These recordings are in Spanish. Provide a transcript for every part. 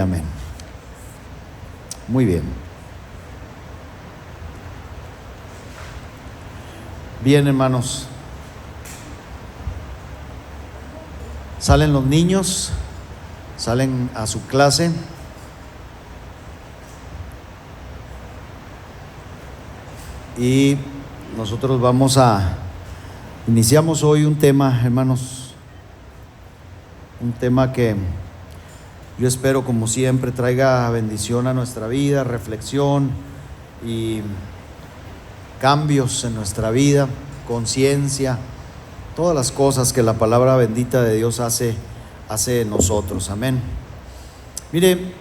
amén. Muy bien. Bien, hermanos. Salen los niños, salen a su clase. Y nosotros iniciamos hoy un tema, hermanos, un tema que yo espero, como siempre, traiga bendición a nuestra vida, reflexión y cambios en nuestra vida, conciencia, todas las cosas que la palabra bendita de Dios hace en nosotros. Amén. Mire,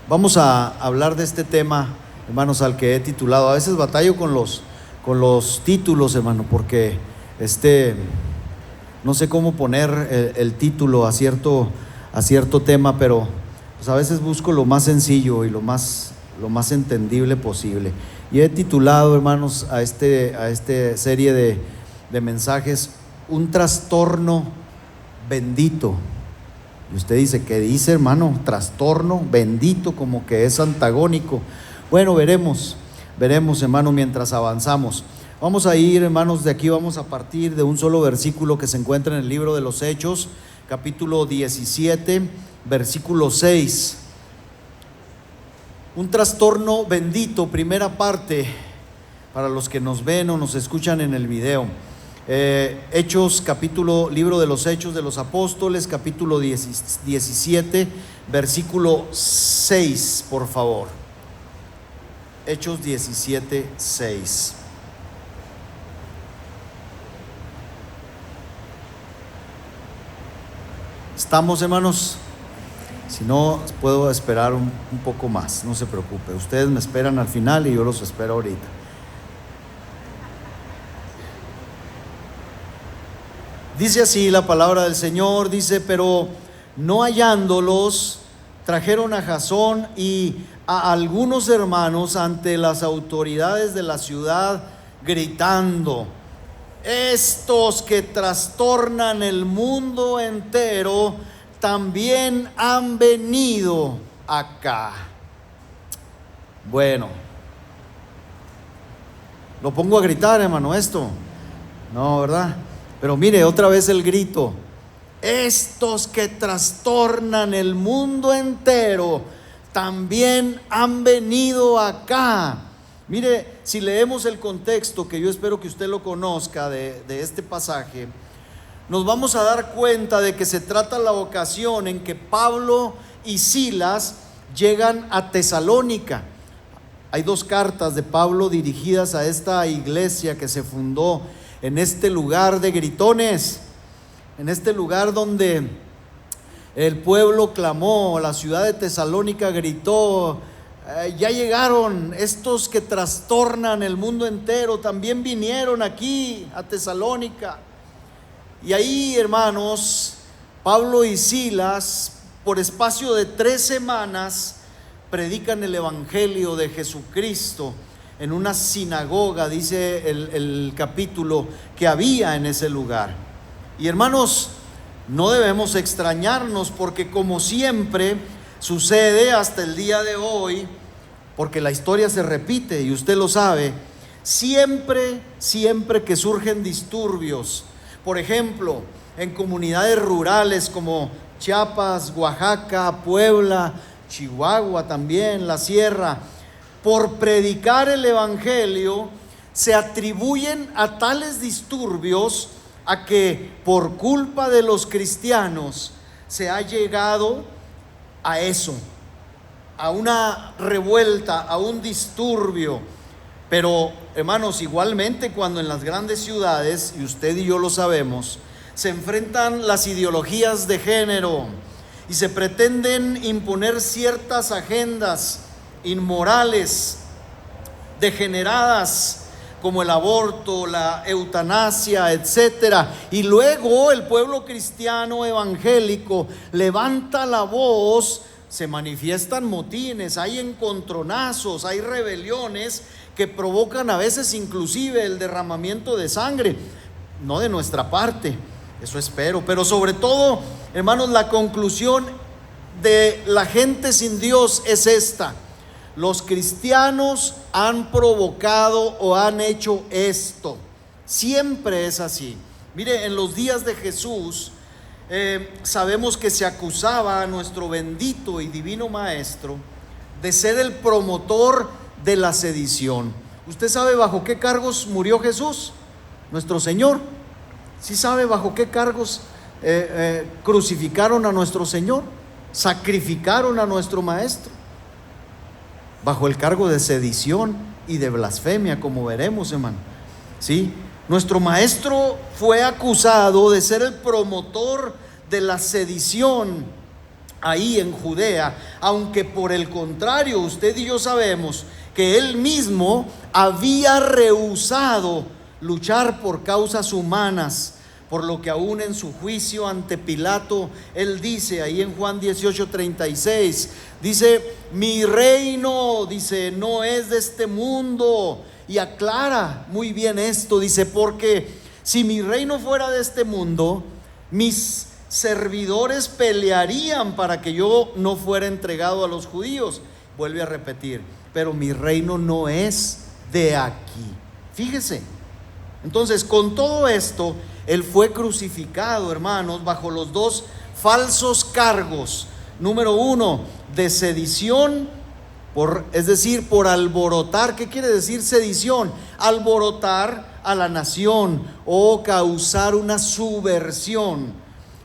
vamos a hablar de este tema, hermanos, al que he titulado. A veces batallo con los títulos, hermano, porque no sé cómo poner el título a cierto tema, pero pues a veces busco lo más sencillo y lo más entendible posible. Y he titulado, hermanos, a esta serie de mensajes, un trastorno bendito. Y usted dice, ¿qué dice, hermano? Trastorno bendito, como que es antagónico. Bueno, veremos, hermano, mientras avanzamos. Vamos a ir, hermanos, de aquí vamos a partir de un solo versículo que se encuentra en el libro de los Hechos, capítulo 17, versículo 6. Un trastorno bendito, primera parte, para los que nos ven o nos escuchan en el video. Hechos, libro de los Hechos de los Apóstoles, capítulo 17, versículo 6, por favor. Hechos 17, 6. ¿Estamos, hermanos? Si no, puedo esperar un poco más, no se preocupe. Ustedes me esperan al final y yo los espero ahorita. Dice así la palabra del Señor, dice: pero no hallándolos, trajeron a Jasón y a algunos hermanos ante las autoridades de la ciudad, gritando: estos que trastornan el mundo entero también han venido acá. Bueno, lo pongo a gritar, hermano, esto. No, ¿verdad? Pero mire, otra vez el grito: estos que trastornan el mundo entero también han venido acá. Mire, si leemos el contexto, que yo espero que usted lo conozca, de este pasaje, nos vamos a dar cuenta de que se trata la ocasión en que Pablo y Silas llegan a Tesalónica. Hay dos cartas de Pablo dirigidas a esta iglesia que se fundó en este lugar de gritones, en este lugar donde el pueblo clamó, la ciudad de Tesalónica gritó: ya llegaron estos que trastornan el mundo entero, también vinieron aquí a Tesalónica. Y ahí, hermanos, Pablo y Silas, por espacio de 3 semanas, predican el evangelio de Jesucristo en una sinagoga, dice el capítulo, que había en ese lugar. Y hermanos, no debemos extrañarnos, porque como siempre sucede hasta el día de hoy, porque la historia se repite y usted lo sabe, siempre que surgen disturbios, por ejemplo, en comunidades rurales como Chiapas, Oaxaca, Puebla, Chihuahua también, la Sierra, por predicar el evangelio, se atribuyen a tales disturbios a que por culpa de los cristianos se ha llegado a eso, a una revuelta, a un disturbio. Pero, hermanos, igualmente cuando en las grandes ciudades, y usted y yo lo sabemos, se enfrentan las ideologías de género y se pretenden imponer ciertas agendas inmorales, degeneradas, como el aborto, la eutanasia, etcétera, y luego el pueblo cristiano evangélico levanta la voz, se manifiestan motines, hay encontronazos, hay rebeliones que provocan a veces inclusive el derramamiento de sangre, no de nuestra parte, eso espero, pero sobre todo, hermanos, la conclusión de la gente sin Dios es esta: los cristianos han provocado o han hecho esto. Siempre es así. Mire, en los días de Jesús, sabemos que se acusaba a nuestro bendito y divino Maestro de ser el promotor de la sedición. ¿Usted sabe bajo qué cargos murió Jesús, nuestro Señor? ¿Sí sabe bajo qué cargos crucificaron a nuestro Señor? Sacrificaron a nuestro Maestro. Bajo el cargo de sedición y de blasfemia, como veremos, hermano. ¿Sí? Nuestro Maestro fue acusado de ser el promotor de la sedición ahí en Judea, aunque por el contrario, usted y yo sabemos que él mismo había rehusado luchar por causas humanas, por lo que aún en su juicio ante Pilato, él dice ahí en Juan 18:36, dice: mi reino, dice, no es de este mundo. Y aclara muy bien esto, dice: porque si mi reino fuera de este mundo, mis servidores pelearían para que yo no fuera entregado a los judíos. Vuelve a repetir: pero mi reino no es de aquí. Fíjese. Entonces, con todo esto, él fue crucificado, hermanos, bajo los dos falsos cargos. Número uno, de sedición, es decir, por alborotar. ¿Qué quiere decir sedición? Alborotar a la nación o causar una subversión.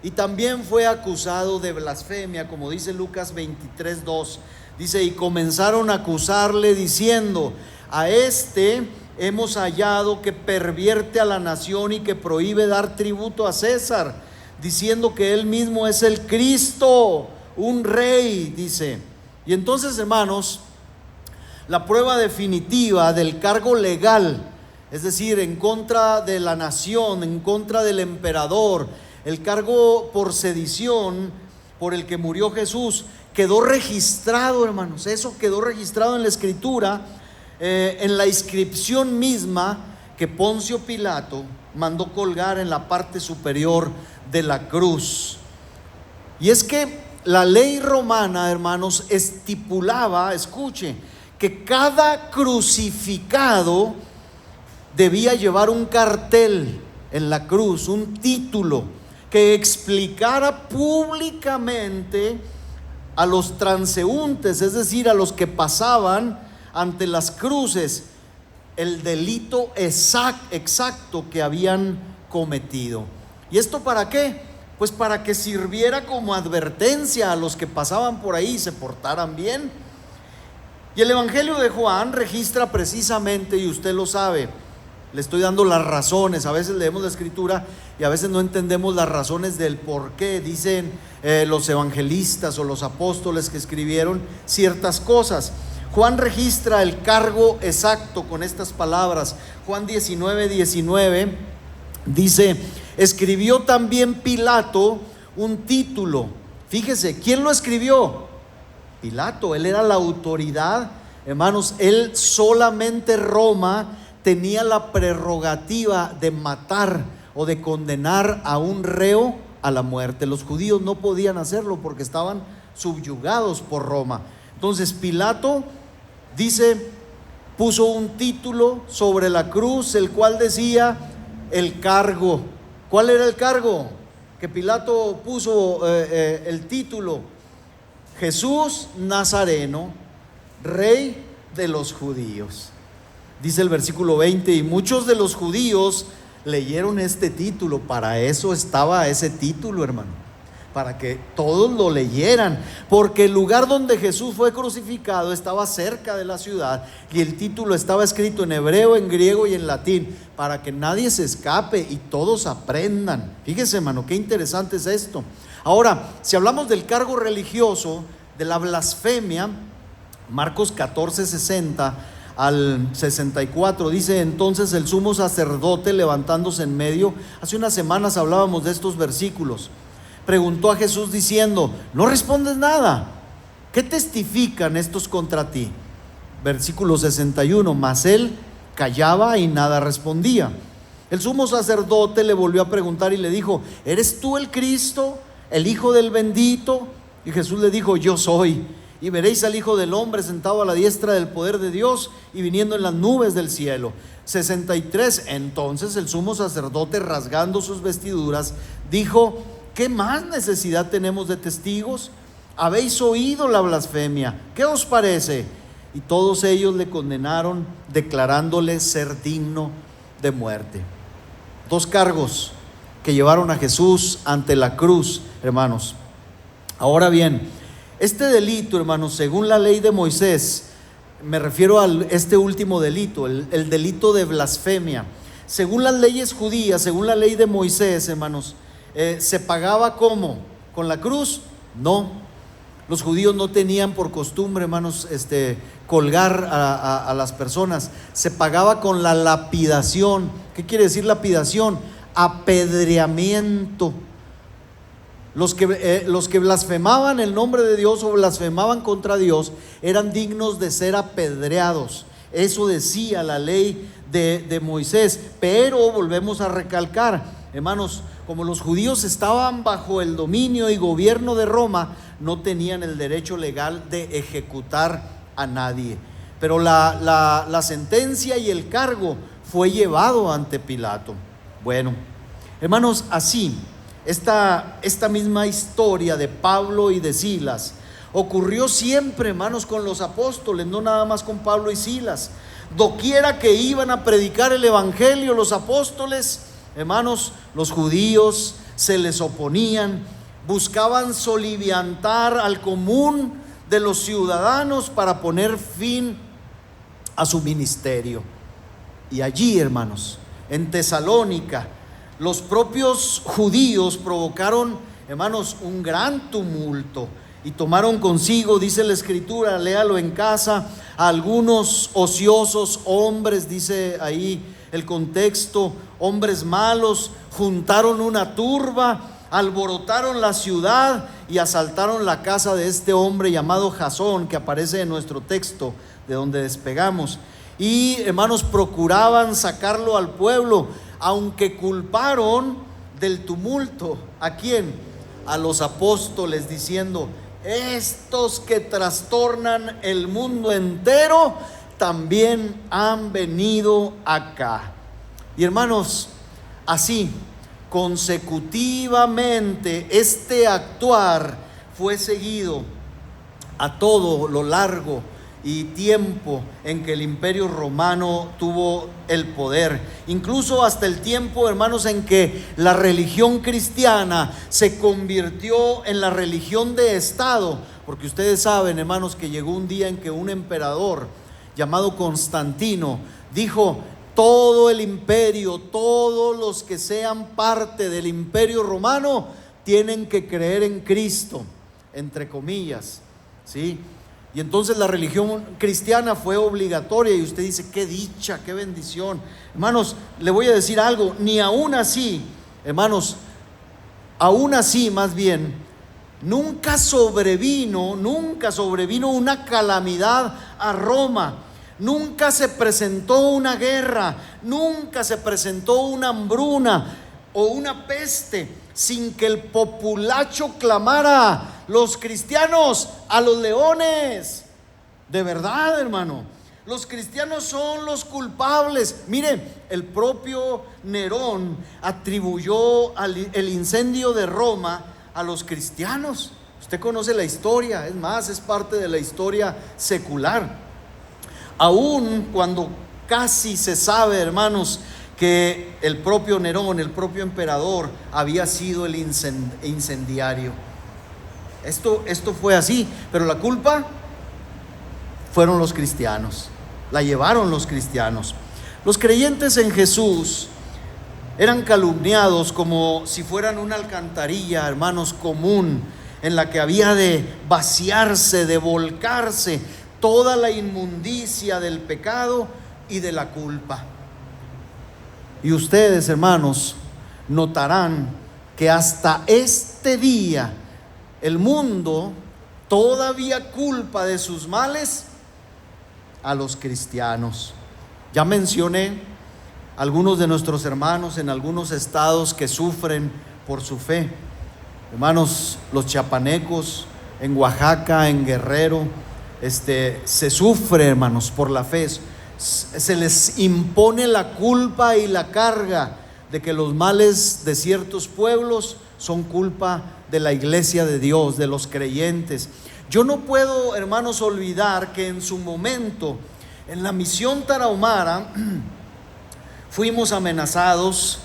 Y también fue acusado de blasfemia, como dice Lucas 23:2. Dice: y comenzaron a acusarle diciendo: a este hemos hallado que pervierte a la nación y que prohíbe dar tributo a César, diciendo que él mismo es el Cristo, un rey, dice. Y entonces, hermanos, la prueba definitiva del cargo legal, es decir, en contra de la nación, en contra del emperador, el cargo por sedición por el que murió Jesús, quedó registrado, hermanos. Eso quedó registrado en la Escritura, en la inscripción misma que Poncio Pilato mandó colgar en la parte superior de la cruz. Y es que la ley romana, hermanos, estipulaba, escuche, que cada crucificado debía llevar un cartel en la cruz, un título que explicara públicamente a los transeúntes, es decir, a los que pasaban ante las cruces, el delito exacto que habían cometido. ¿Y esto para qué? Pues para que sirviera como advertencia a los que pasaban por ahí y se portaran bien. Y el Evangelio de Juan registra precisamente, y usted lo sabe, le estoy dando las razones. A veces leemos la Escritura y a veces no entendemos las razones del por qué dicen los evangelistas o los apóstoles que escribieron ciertas cosas. Juan registra el cargo exacto con estas palabras. Juan 19:19 dice: escribió también Pilato un título. Fíjese, ¿quién lo escribió? Pilato. Él era la autoridad, hermanos. Él, solamente Roma tenía la prerrogativa de matar o de condenar a un reo a la muerte. Los judíos no podían hacerlo porque estaban subyugados por Roma. Entonces Pilato, dice, puso un título sobre la cruz, el cual decía el cargo. ¿Cuál era el cargo? Que Pilato puso el título: Jesús Nazareno, Rey de los judíos. Dice el versículo 20: y muchos de los judíos leyeron este título. Para eso estaba ese título, hermano, para que todos lo leyeran, porque el lugar donde Jesús fue crucificado estaba cerca de la ciudad y el título estaba escrito en hebreo, en griego y en latín, para que nadie se escape y todos aprendan. Fíjese, hermano, qué interesante es esto. Ahora, si hablamos del cargo religioso, de la blasfemia, Marcos 14:60 al 64 dice: entonces el sumo sacerdote, levantándose en medio, hace unas semanas hablábamos de estos versículos, preguntó a Jesús diciendo: ¿no respondes nada? ¿Qué testifican estos contra ti? Versículo 61, mas él callaba y nada respondía. El sumo sacerdote le volvió a preguntar y le dijo: ¿eres tú el Cristo, el Hijo del bendito? Y Jesús le dijo: yo soy. Y veréis al Hijo del Hombre sentado a la diestra del poder de Dios y viniendo en las nubes del cielo. 63. Entonces el sumo sacerdote, rasgando sus vestiduras, dijo: ¿qué más necesidad tenemos de testigos? Habéis oído la blasfemia, ¿qué os parece? Y todos ellos le condenaron, declarándole ser digno de muerte. Dos cargos que llevaron a Jesús ante la cruz, hermanos. Ahora bien, este delito, hermanos, según la ley de Moisés, me refiero a este último delito, el delito de blasfemia. Según las leyes judías, según la ley de Moisés, hermanos, ¿se pagaba cómo? ¿Con la cruz? No. Los judíos no tenían por costumbre, hermanos, colgar a las personas. Se pagaba con la lapidación. ¿Qué quiere decir lapidación? Apedreamiento. Los que blasfemaban el nombre de Dios o blasfemaban contra Dios eran dignos de ser apedreados. Eso decía la ley de Moisés. Pero volvemos a recalcar, hermanos, como los judíos estaban bajo el dominio y gobierno de Roma, no tenían el derecho legal de ejecutar a nadie. Pero la sentencia y el cargo fue llevado ante Pilato. Bueno, hermanos, así esta misma historia de Pablo y de Silas ocurrió siempre, hermanos, con los apóstoles, no nada más con Pablo y Silas. Doquiera que iban a predicar el evangelio los apóstoles, hermanos, los judíos se les oponían, buscaban soliviantar al común de los ciudadanos para poner fin a su ministerio. Y allí, hermanos, en Tesalónica, los propios judíos provocaron, hermanos, un gran tumulto y tomaron consigo, dice la escritura, léalo en casa, a algunos ociosos hombres, dice ahí el contexto, hombres malos, juntaron una turba, alborotaron la ciudad y asaltaron la casa de este hombre llamado Jasón, que aparece en nuestro texto de donde despegamos. Y, hermanos, procuraban sacarlo al pueblo, aunque culparon del tumulto, ¿a quién? A los apóstoles, diciendo: estos que trastornan el mundo entero también han venido acá. Y, hermanos, así consecutivamente este actuar fue seguido a todo lo largo y tiempo en que el imperio romano tuvo el poder, incluso hasta el tiempo, hermanos, en que la religión cristiana se convirtió en la religión de Estado, porque ustedes saben, hermanos, que llegó un día en que un emperador llamado Constantino dijo: todo el imperio, todos los que sean parte del imperio romano tienen que creer en Cristo, entre comillas, ¿sí? Y entonces la religión cristiana fue obligatoria. Y usted dice: qué dicha, qué bendición. Hermanos, le voy a decir algo, ni aún así, hermanos, aún así más bien, nunca sobrevino una calamidad a Roma. Nunca se presentó una guerra, nunca se presentó una hambruna o una peste sin que el populacho clamara: los cristianos a los leones. De verdad, hermano, los cristianos son los culpables. Mire, el propio Nerón atribuyó el incendio de Roma a los cristianos. Usted conoce la historia, es más, es parte de la historia secular. Aún cuando casi se sabe, hermanos, que el propio Nerón, el propio emperador, había sido el incendiario. Esto fue así, pero la culpa fueron los cristianos, la llevaron los cristianos. Los creyentes en Jesús eran calumniados como si fueran una alcantarilla, hermanos, común, en la que había de vaciarse, de volcarse toda la inmundicia del pecado y de la culpa. Y ustedes, hermanos, notarán que hasta este día el mundo todavía culpa de sus males a los cristianos. Ya mencioné algunos de nuestros hermanos en algunos estados que sufren por su fe. Hermanos, los chiapanecos, en Oaxaca, en Guerrero, se sufre, hermanos, por la fe. Se les impone la culpa y la carga de que los males de ciertos pueblos son culpa de la iglesia de Dios, de los creyentes. Yo no puedo, hermanos, olvidar que en su momento, en la misión Tarahumara, fuimos amenazados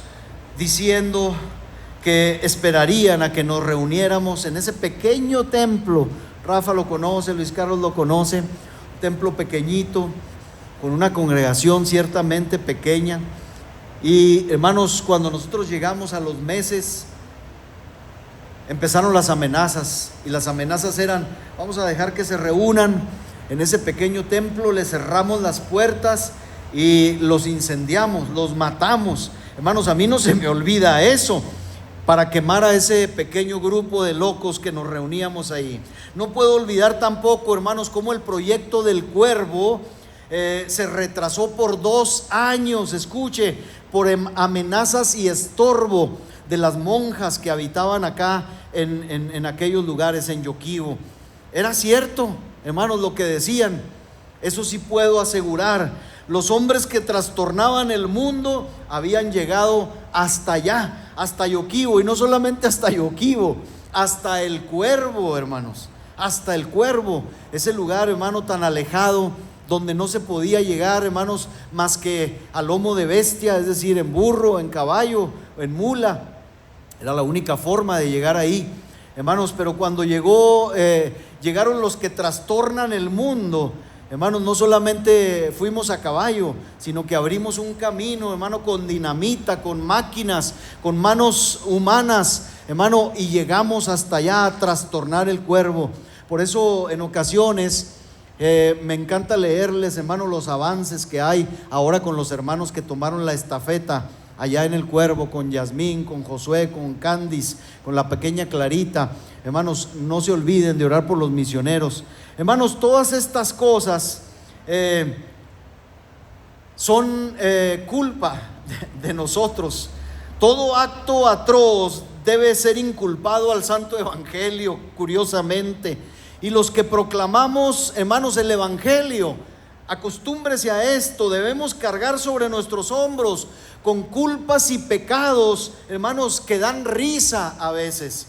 diciendo que esperarían a que nos reuniéramos en ese pequeño templo. Rafa lo conoce, Luis Carlos lo conoce, un templo pequeñito, con una congregación ciertamente pequeña. Y hermanos, cuando nosotros llegamos a los meses, empezaron las amenazas, y las amenazas eran: vamos a dejar que se reúnan en ese pequeño templo, le cerramos las puertas y los incendiamos, los matamos. Hermanos, a mí no se me olvida eso, para quemar a ese pequeño grupo de locos que nos reuníamos ahí. No puedo olvidar tampoco, hermanos, cómo el proyecto del Cuervo se retrasó por 2 años, escuche, por amenazas y estorbo de las monjas que habitaban acá en aquellos lugares, en Yoquibo. Era cierto, hermanos, lo que decían. Eso sí puedo asegurar. Los hombres que trastornaban el mundo habían llegado hasta allá, hasta Yoquibo, y no solamente hasta Yoquibo, hasta el Cuervo, hermanos, hasta el Cuervo, ese lugar, hermano, tan alejado, donde no se podía llegar, hermanos, más que a lomo de bestia, es decir, en burro, en caballo, en mula. Era la única forma de llegar ahí, hermanos. Pero cuando llegaron los que trastornan el mundo, hermanos, no solamente fuimos a caballo, sino que abrimos un camino, hermano, con dinamita, con máquinas, con manos humanas, hermano, y llegamos hasta allá a trastornar el Cuervo. Por eso en ocasiones me encanta leerles, hermano, los avances que hay ahora con los hermanos que tomaron la estafeta allá en el Cuervo, con Yasmín, con Josué, con Candice, con la pequeña Clarita. Hermanos, no se olviden de orar por los misioneros. Hermanos, todas estas cosas son culpa de nosotros. Todo acto atroz debe ser inculpado al Santo Evangelio, curiosamente. Y los que proclamamos, hermanos, el Evangelio, acostúmbrese a esto, debemos cargar sobre nuestros hombros con culpas y pecados, hermanos, que dan risa a veces.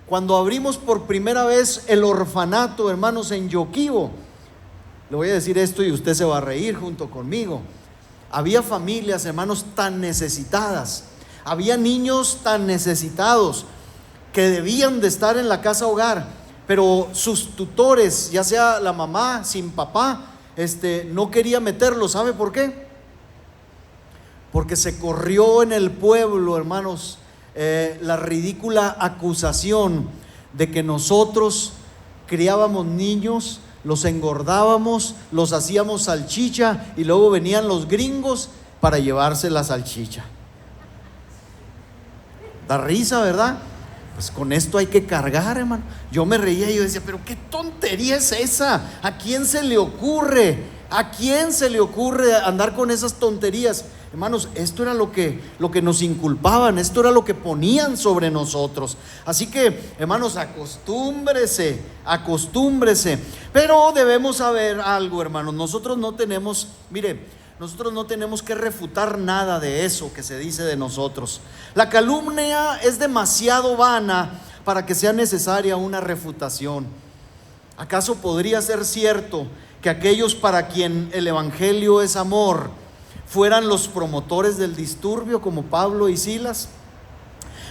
Cuando abrimos por primera vez el orfanato, hermanos, en Yoquibo, le voy a decir esto y usted se va a reír junto conmigo. Había familias, hermanos, tan necesitadas, había niños tan necesitados que debían de estar en la casa hogar, pero sus tutores, ya sea la mamá sin papá, no quería meterlos. ¿Sabe por qué? Porque se corrió en el pueblo, hermanos, la ridícula acusación de que nosotros criábamos niños, los engordábamos, los hacíamos salchicha, y luego venían los gringos para llevarse la salchicha. Da risa, ¿verdad? Pues con esto hay que cargar, hermano. Yo me reía y yo decía, pero qué tontería es esa. ¿A quién se le ocurre? ¿A quién se le ocurre andar con esas tonterías? Hermanos, esto era lo que nos inculpaban, esto era lo que ponían sobre nosotros. Así que, hermanos, acostúmbrese. Pero debemos saber algo, hermanos. Nosotros no tenemos que refutar nada de eso que se dice de nosotros. La calumnia es demasiado vana para que sea necesaria una refutación. ¿Acaso podría ser cierto que aquellos para quien el Evangelio es amor fueran los promotores del disturbio, como Pablo y Silas?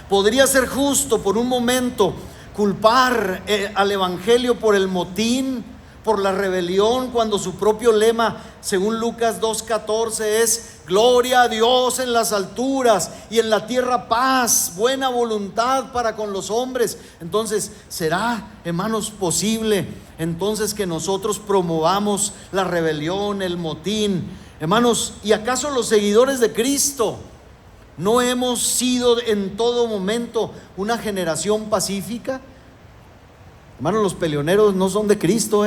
¿Podría ser justo por un momento culpar al Evangelio por el motín, por la rebelión, cuando su propio lema, según Lucas 2:14, es gloria a Dios en las alturas y en la tierra paz, buena voluntad para con los hombres? Entonces, ¿será, hermanos, posible entonces que nosotros promovamos la rebelión, el motín? Hermanos, ¿y acaso los seguidores de Cristo no hemos sido en todo momento una generación pacífica? Hermanos, los peleoneros no son de Cristo,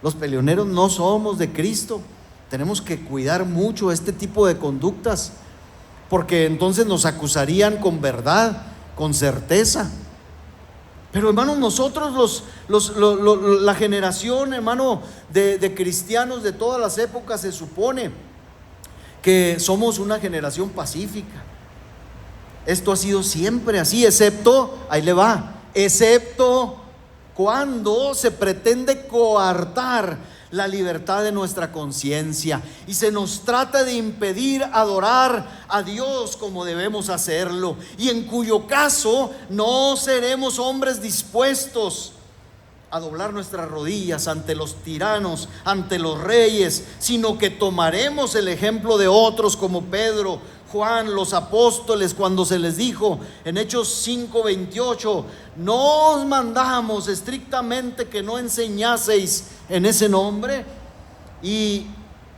Los peleoneros no somos de Cristo. Tenemos que cuidar mucho este tipo de conductas, porque entonces nos acusarían con verdad, con certeza. Pero hermanos, nosotros la generación, hermano, de cristianos de todas las épocas, se supone que somos una generación pacífica. Esto ha sido siempre así, excepto, ahí le va, excepto cuando se pretende coartar la libertad de nuestra conciencia y se nos trata de impedir adorar a Dios como debemos hacerlo, y en cuyo caso no seremos hombres dispuestos a doblar nuestras rodillas ante los tiranos, ante los reyes, sino que tomaremos el ejemplo de otros como Pedro, Juan, los apóstoles, cuando se les dijo en Hechos 5:28: no os mandamos estrictamente que no enseñaseis en ese nombre, y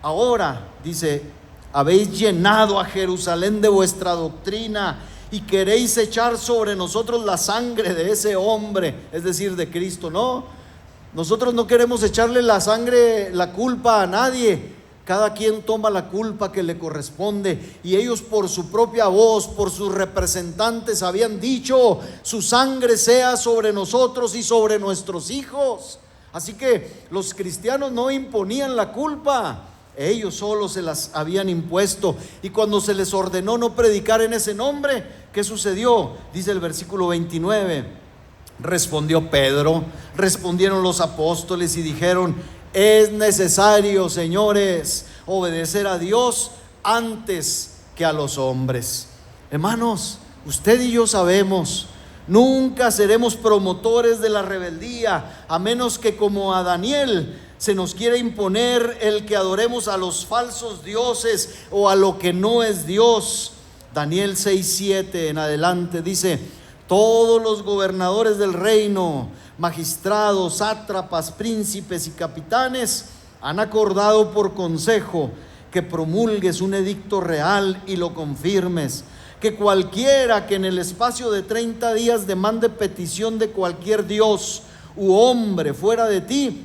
ahora dice: habéis llenado a Jerusalén de vuestra doctrina y queréis echar sobre nosotros la sangre de ese hombre, es decir, de Cristo. No, nosotros no queremos echarle la sangre, la culpa a nadie. Cada quien toma la culpa que le corresponde, y ellos por su propia voz, por sus representantes, habían dicho: su sangre sea sobre nosotros y sobre nuestros hijos. Así que los cristianos no imponían la culpa, ellos solo se las habían impuesto. Y cuando se les ordenó no predicar en ese nombre, ¿qué sucedió? Dice el versículo 29: respondió Pedro, respondieron los apóstoles y dijeron: es necesario, señores, obedecer a Dios antes que a los hombres. Hermanos, usted y yo sabemos, nunca seremos promotores de la rebeldía, a menos que, como a Daniel, se nos quiera imponer el que adoremos a los falsos dioses o a lo que no es Dios. Daniel 6:7 en adelante dice: todos los gobernadores del reino, magistrados, sátrapas, príncipes y capitanes han acordado por consejo que promulgues un edicto real y lo confirmes, que cualquiera que en el espacio de 30 días demande petición de cualquier dios u hombre fuera de ti,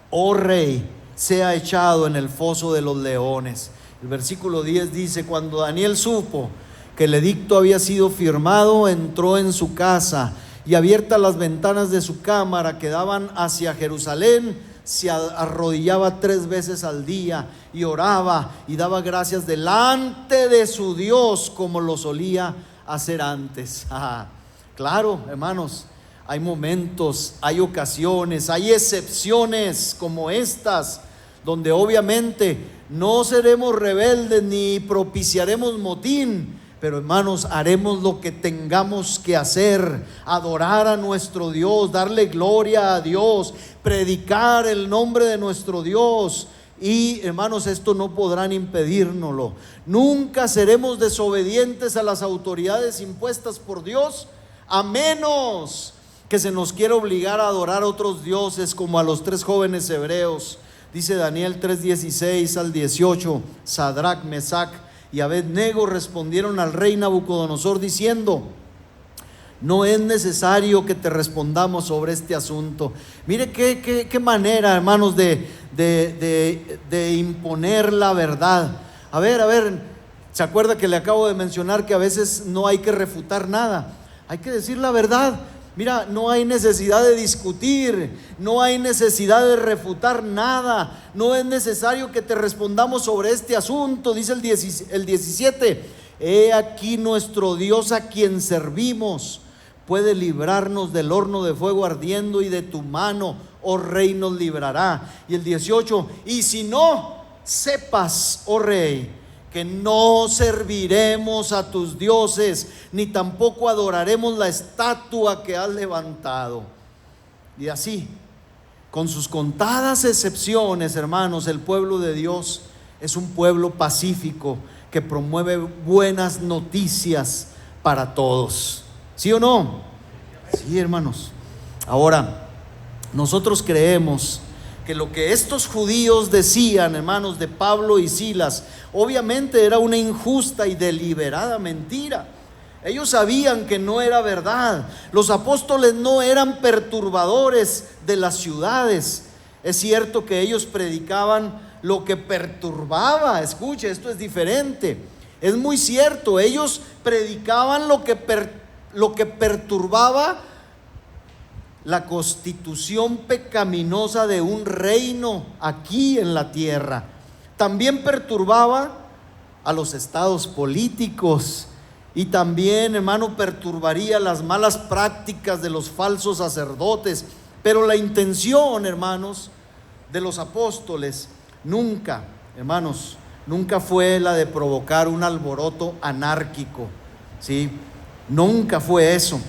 oh rey, sea echado en el foso de los leones. El versículo 10 dice: cuando Daniel supo que el edicto había sido firmado, entró en su casa, y abiertas las ventanas de su cámara que daban hacia Jerusalén, se arrodillaba 3 veces al día y oraba y daba gracias delante de su Dios, como lo solía hacer antes. Claro, hermanos, hay momentos, hay ocasiones, hay excepciones como estas, donde obviamente no seremos rebeldes ni propiciaremos motín, pero hermanos, haremos lo que tengamos que hacer: adorar a nuestro Dios, darle gloria a Dios, predicar el nombre de nuestro Dios. Y hermanos, esto no podrán impedírnoslo. Nunca seremos desobedientes a las autoridades impuestas por Dios, a menos que se nos quiera obligar a adorar a otros dioses, como a los 3 jóvenes hebreos. Dice Daniel 3:16 al 18: Sadrac, Mesac y Abednego respondieron al rey Nabucodonosor diciendo: no es necesario que te respondamos sobre este asunto. Mire qué manera, hermanos, de imponer la verdad. A ver, ¿se acuerda que le acabo de mencionar que a veces no hay que refutar nada? Hay que decir la verdad. Mira, no hay necesidad de discutir, no hay necesidad de refutar nada, no es necesario que te respondamos sobre este asunto. Dice el 17: he aquí nuestro Dios a quien servimos puede librarnos del horno de fuego ardiendo, y de tu mano, oh rey, nos librará. Y el 18: y si no, sepas, oh rey, que no serviremos a tus dioses, ni tampoco adoraremos la estatua que has levantado. Y así, con sus contadas excepciones, hermanos, el pueblo de Dios es un pueblo pacífico que promueve buenas noticias para todos. ¿Sí o no? Sí, hermanos. Ahora, nosotros creemos que lo que estos judíos decían, hermanos, de Pablo y Silas, obviamente era una injusta y deliberada mentira. Ellos sabían que no era verdad. Los apóstoles no eran perturbadores de las ciudades. Es cierto que ellos predicaban lo que perturbaba. Escuche, esto es diferente. Es muy cierto, ellos predicaban lo que perturbaba la constitución pecaminosa de un reino aquí en la tierra. También perturbaba a los estados políticos y también, hermano, perturbaría las malas prácticas de los falsos sacerdotes. Pero la intención, hermanos, de los apóstoles nunca, hermanos, nunca fue la de provocar un alboroto anárquico, ¿sí? Nunca fue eso.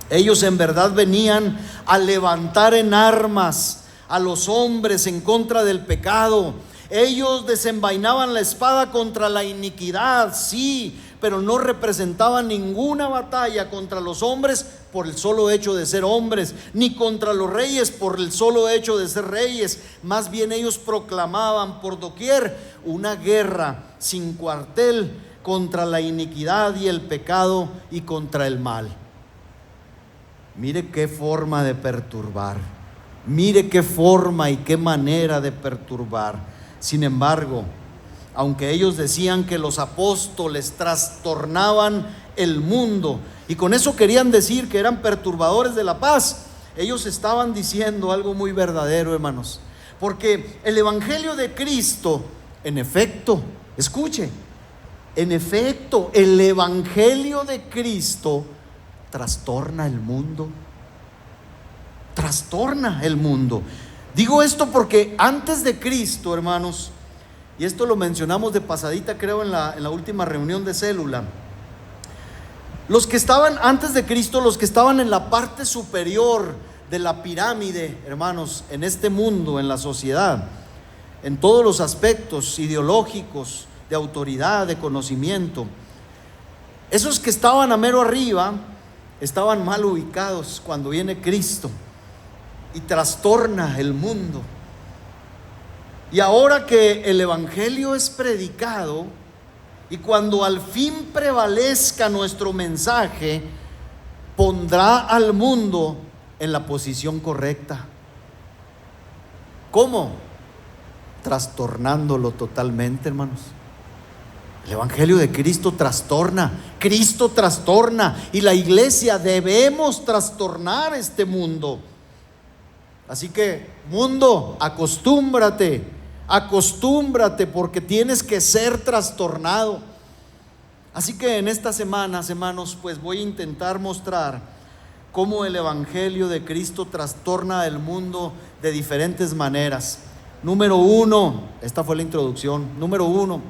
Ellos en verdad venían a levantar en armas a los hombres en contra del pecado. Ellos desenvainaban la espada contra la iniquidad, sí, pero no representaban ninguna batalla contra los hombres por el solo hecho de ser hombres, ni contra los reyes por el solo hecho de ser reyes. Más bien ellos proclamaban por doquier una guerra sin cuartel contra la iniquidad y el pecado y contra el mal. Mire qué forma de perturbar, mire qué forma y qué manera de perturbar. Sin embargo, aunque ellos decían que los apóstoles trastornaban el mundo, y con eso querían decir que eran perturbadores de la paz, ellos estaban diciendo algo muy verdadero, hermanos, porque el evangelio de Cristo, en efecto, escuche, en efecto, el evangelio de Cristo trastorna el mundo, trastorna el mundo. Digo esto porque antes de Cristo, hermanos, y esto lo mencionamos de pasadita, creo, en la última reunión de célula, los que estaban antes de Cristo, los que estaban en la parte superior de la pirámide, hermanos, en este mundo, en la sociedad, en todos los aspectos ideológicos, de autoridad, de conocimiento, esos que estaban a mero arriba estaban mal ubicados cuando viene Cristo y trastorna el mundo. Y ahora que el evangelio es predicado, y cuando al fin prevalezca nuestro mensaje, pondrá al mundo en la posición correcta. ¿Cómo? Trastornándolo totalmente, hermanos. El evangelio de Cristo trastorna, Cristo trastorna, y la iglesia debemos trastornar este mundo. Así que, mundo, acostúmbrate, porque tienes que ser trastornado. Así que en estas semanas, hermanos, pues voy a intentar mostrar cómo el evangelio de Cristo trastorna el mundo de diferentes maneras. Número uno, esta fue la introducción. Número uno,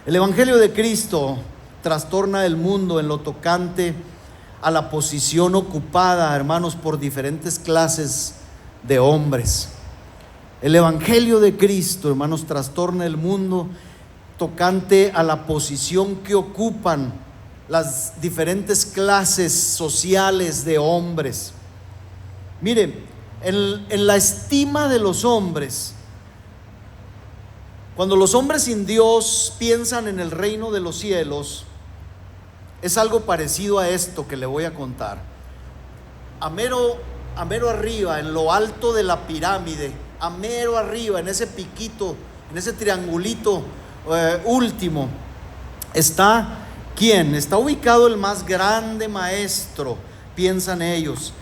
el evangelio de Cristo trastorna el mundo en lo tocante a la posición ocupada, hermanos, por diferentes clases de hombres. El evangelio de Cristo, hermanos, trastorna el mundo tocante a la posición que ocupan las diferentes clases sociales de hombres. Mire, en la estima de los hombres, cuando los hombres sin Dios piensan en el reino de los cielos, es algo parecido a esto que le voy a contar. A mero arriba, en lo alto de la pirámide, a mero arriba, en ese piquito, en ese triangulito último, está ¿quién? Está ubicado el más grande maestro, piensan ellos.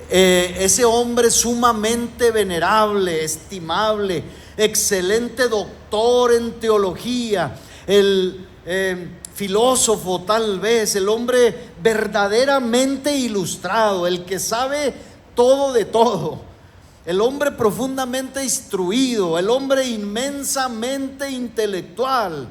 Ese hombre sumamente venerable, estimable, excelente doctor en teología, el filósofo tal vez, el hombre verdaderamente ilustrado, el que sabe todo de todo, el hombre profundamente instruido, el hombre inmensamente intelectual.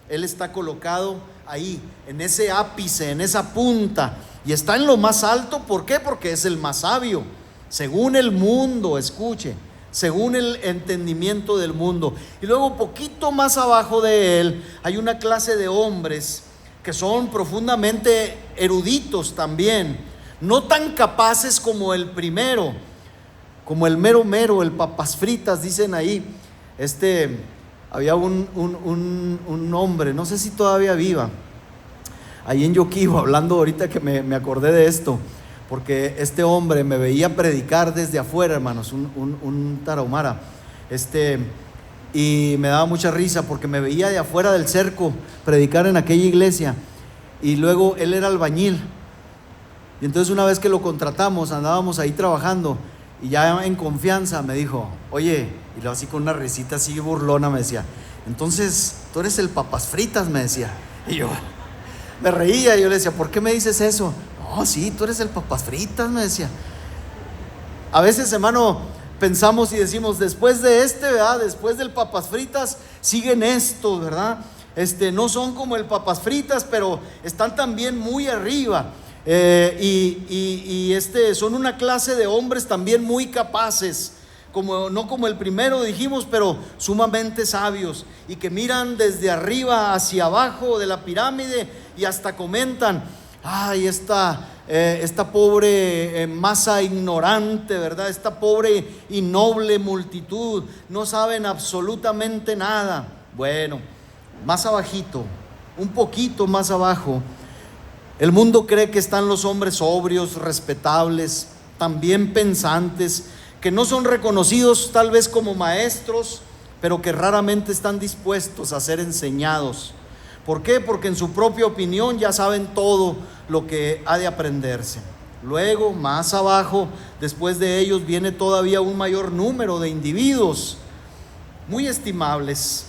Él está colocado ahí, en ese ápice, en esa punta, y está en lo más alto. ¿Por qué? Porque es el más sabio, según el mundo, escuche, según el entendimiento del mundo. Y luego poquito más abajo de él hay una clase de hombres que son profundamente eruditos también, no tan capaces como el primero, como el mero, el papas fritas, dicen ahí. Había un hombre, no sé si todavía viva, ahí en Yoquibo, hablando ahorita que me acordé de esto, porque este hombre me veía predicar desde afuera, hermanos, un tarahumara, y me daba mucha risa porque me veía de afuera del cerco predicar en aquella iglesia, y luego él era albañil, Y entonces una vez que lo contratamos, andábamos ahí trabajando y ya en confianza me dijo, oye, y luego así con una risita así burlona me decía, entonces tú eres el papas fritas, me decía. Y yo me reía, y yo le decía, ¿por qué me dices eso? No, sí, tú eres el papas fritas, me decía. A veces, hermano, pensamos y decimos, después de ¿verdad? Después del papas fritas, siguen estos, ¿verdad? No son como el papas fritas, pero están también muy arriba. Son una clase de hombres también muy capaces, no como el primero dijimos, pero sumamente sabios, y que miran desde arriba hacia abajo de la pirámide y hasta comentan, ay, esta pobre masa ignorante, ¿verdad? Esta pobre y noble multitud, no saben absolutamente nada. Bueno, más abajito, un poquito más abajo, el mundo cree que están los hombres sobrios, respetables, también pensantes, que no son reconocidos tal vez como maestros, pero que raramente están dispuestos a ser enseñados. ¿Por qué? Porque en su propia opinión ya saben todo lo que ha de aprenderse. Luego, más abajo, después de ellos, viene todavía un mayor número de individuos muy estimables,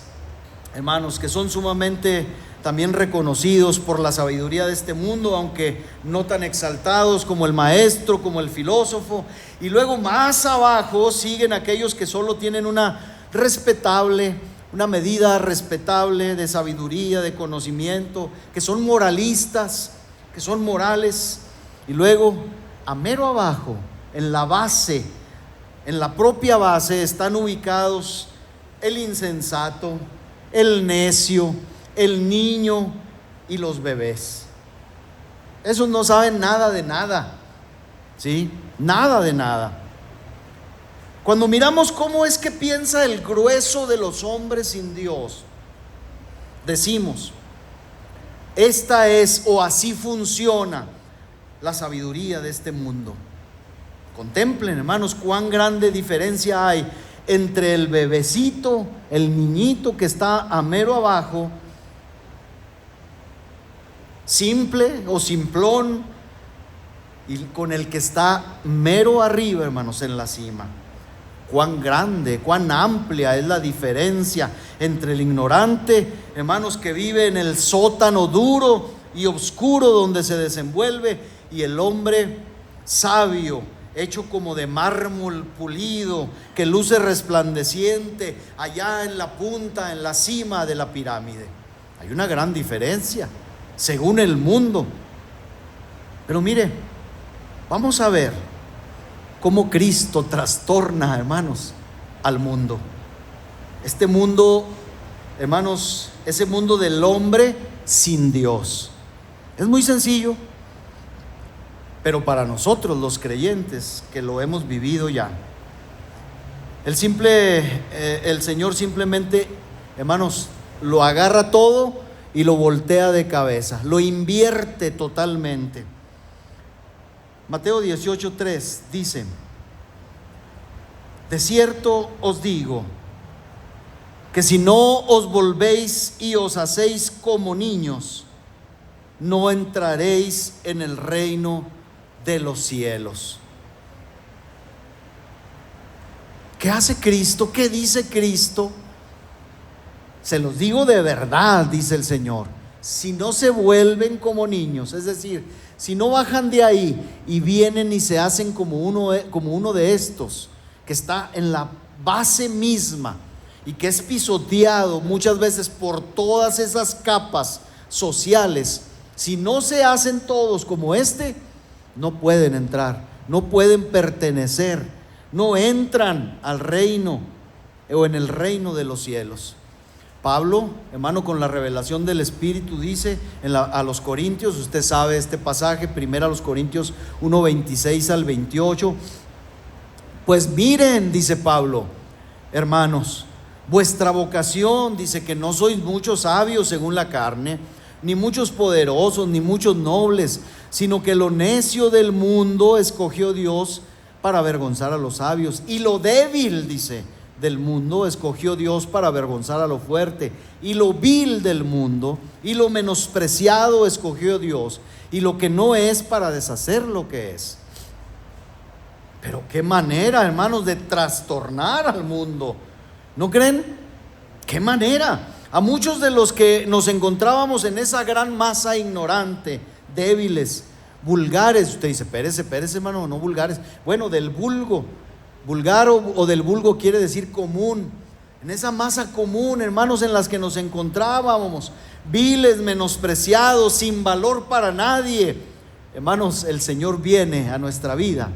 hermanos, que son sumamente también reconocidos por la sabiduría de este mundo, aunque no tan exaltados como el maestro, como el filósofo. Y luego más abajo siguen aquellos que solo tienen una medida respetable de sabiduría, de conocimiento, que son moralistas, que son morales. Y luego, a mero abajo, en la base, en la propia base, están ubicados el insensato, el necio, el niño y los bebés. Esos no saben nada de nada, ¿sí? Nada de nada. Cuando miramos cómo es que piensa el grueso de los hombres sin Dios, decimos, esta es o así funciona la sabiduría de este mundo. Contemplen, hermanos, cuán grande diferencia hay entre el bebecito, el niñito que está a mero abajo, simple o simplón, y con el que está mero arriba, hermanos, en la cima. Cuán grande, cuán amplia es la diferencia entre el ignorante, hermanos, que vive en el sótano duro y oscuro donde se desenvuelve, y el hombre sabio, hecho como de mármol pulido, que luce resplandeciente allá en la punta, en la cima de la pirámide. Hay una gran diferencia según el mundo. Pero mire, vamos a ver cómo Cristo trastorna, hermanos, al mundo. Este mundo, hermanos, ese mundo del hombre sin Dios. Es muy sencillo, pero para nosotros los creyentes que lo hemos vivido ya, el Señor simplemente, hermanos, lo agarra todo y lo voltea de cabeza, lo invierte totalmente. Mateo 18:3 dice: de cierto os digo que si no os volvéis y os hacéis como niños, no entraréis en el reino de los cielos. ¿Qué hace Cristo? ¿Qué dice Cristo? Se los digo de verdad, dice el Señor, si no se vuelven como niños, es decir, si no bajan de ahí y vienen y se hacen como uno de estos, que está en la base misma y que es pisoteado muchas veces por todas esas capas sociales, si no se hacen todos como no pueden entrar, no pueden pertenecer, no entran al reino o en el reino de los cielos. Pablo, hermano, con la revelación del Espíritu dice a los Corintios, usted sabe este pasaje, 1 Corintios 1:26 al 28, pues miren, dice Pablo, hermanos, vuestra vocación, dice que no sois muchos sabios según la carne, ni muchos poderosos, ni muchos nobles, sino que lo necio del mundo escogió Dios para avergonzar a los sabios, y lo débil, dice, del mundo escogió Dios para avergonzar a lo fuerte, y lo vil del mundo y lo menospreciado escogió Dios, y lo que no es para deshacer lo que es. Pero qué manera, hermanos, de trastornar al mundo, ¿no creen? Qué manera. A muchos de los que nos encontrábamos en esa gran masa ignorante, débiles, vulgares, usted dice, espérese hermano, no vulgares, bueno, del vulgo, vulgar o del vulgo quiere decir común, en esa masa común, hermanos, en las que nos encontrábamos, viles, menospreciados, sin valor para nadie. Hermanos, el Señor viene a nuestra vida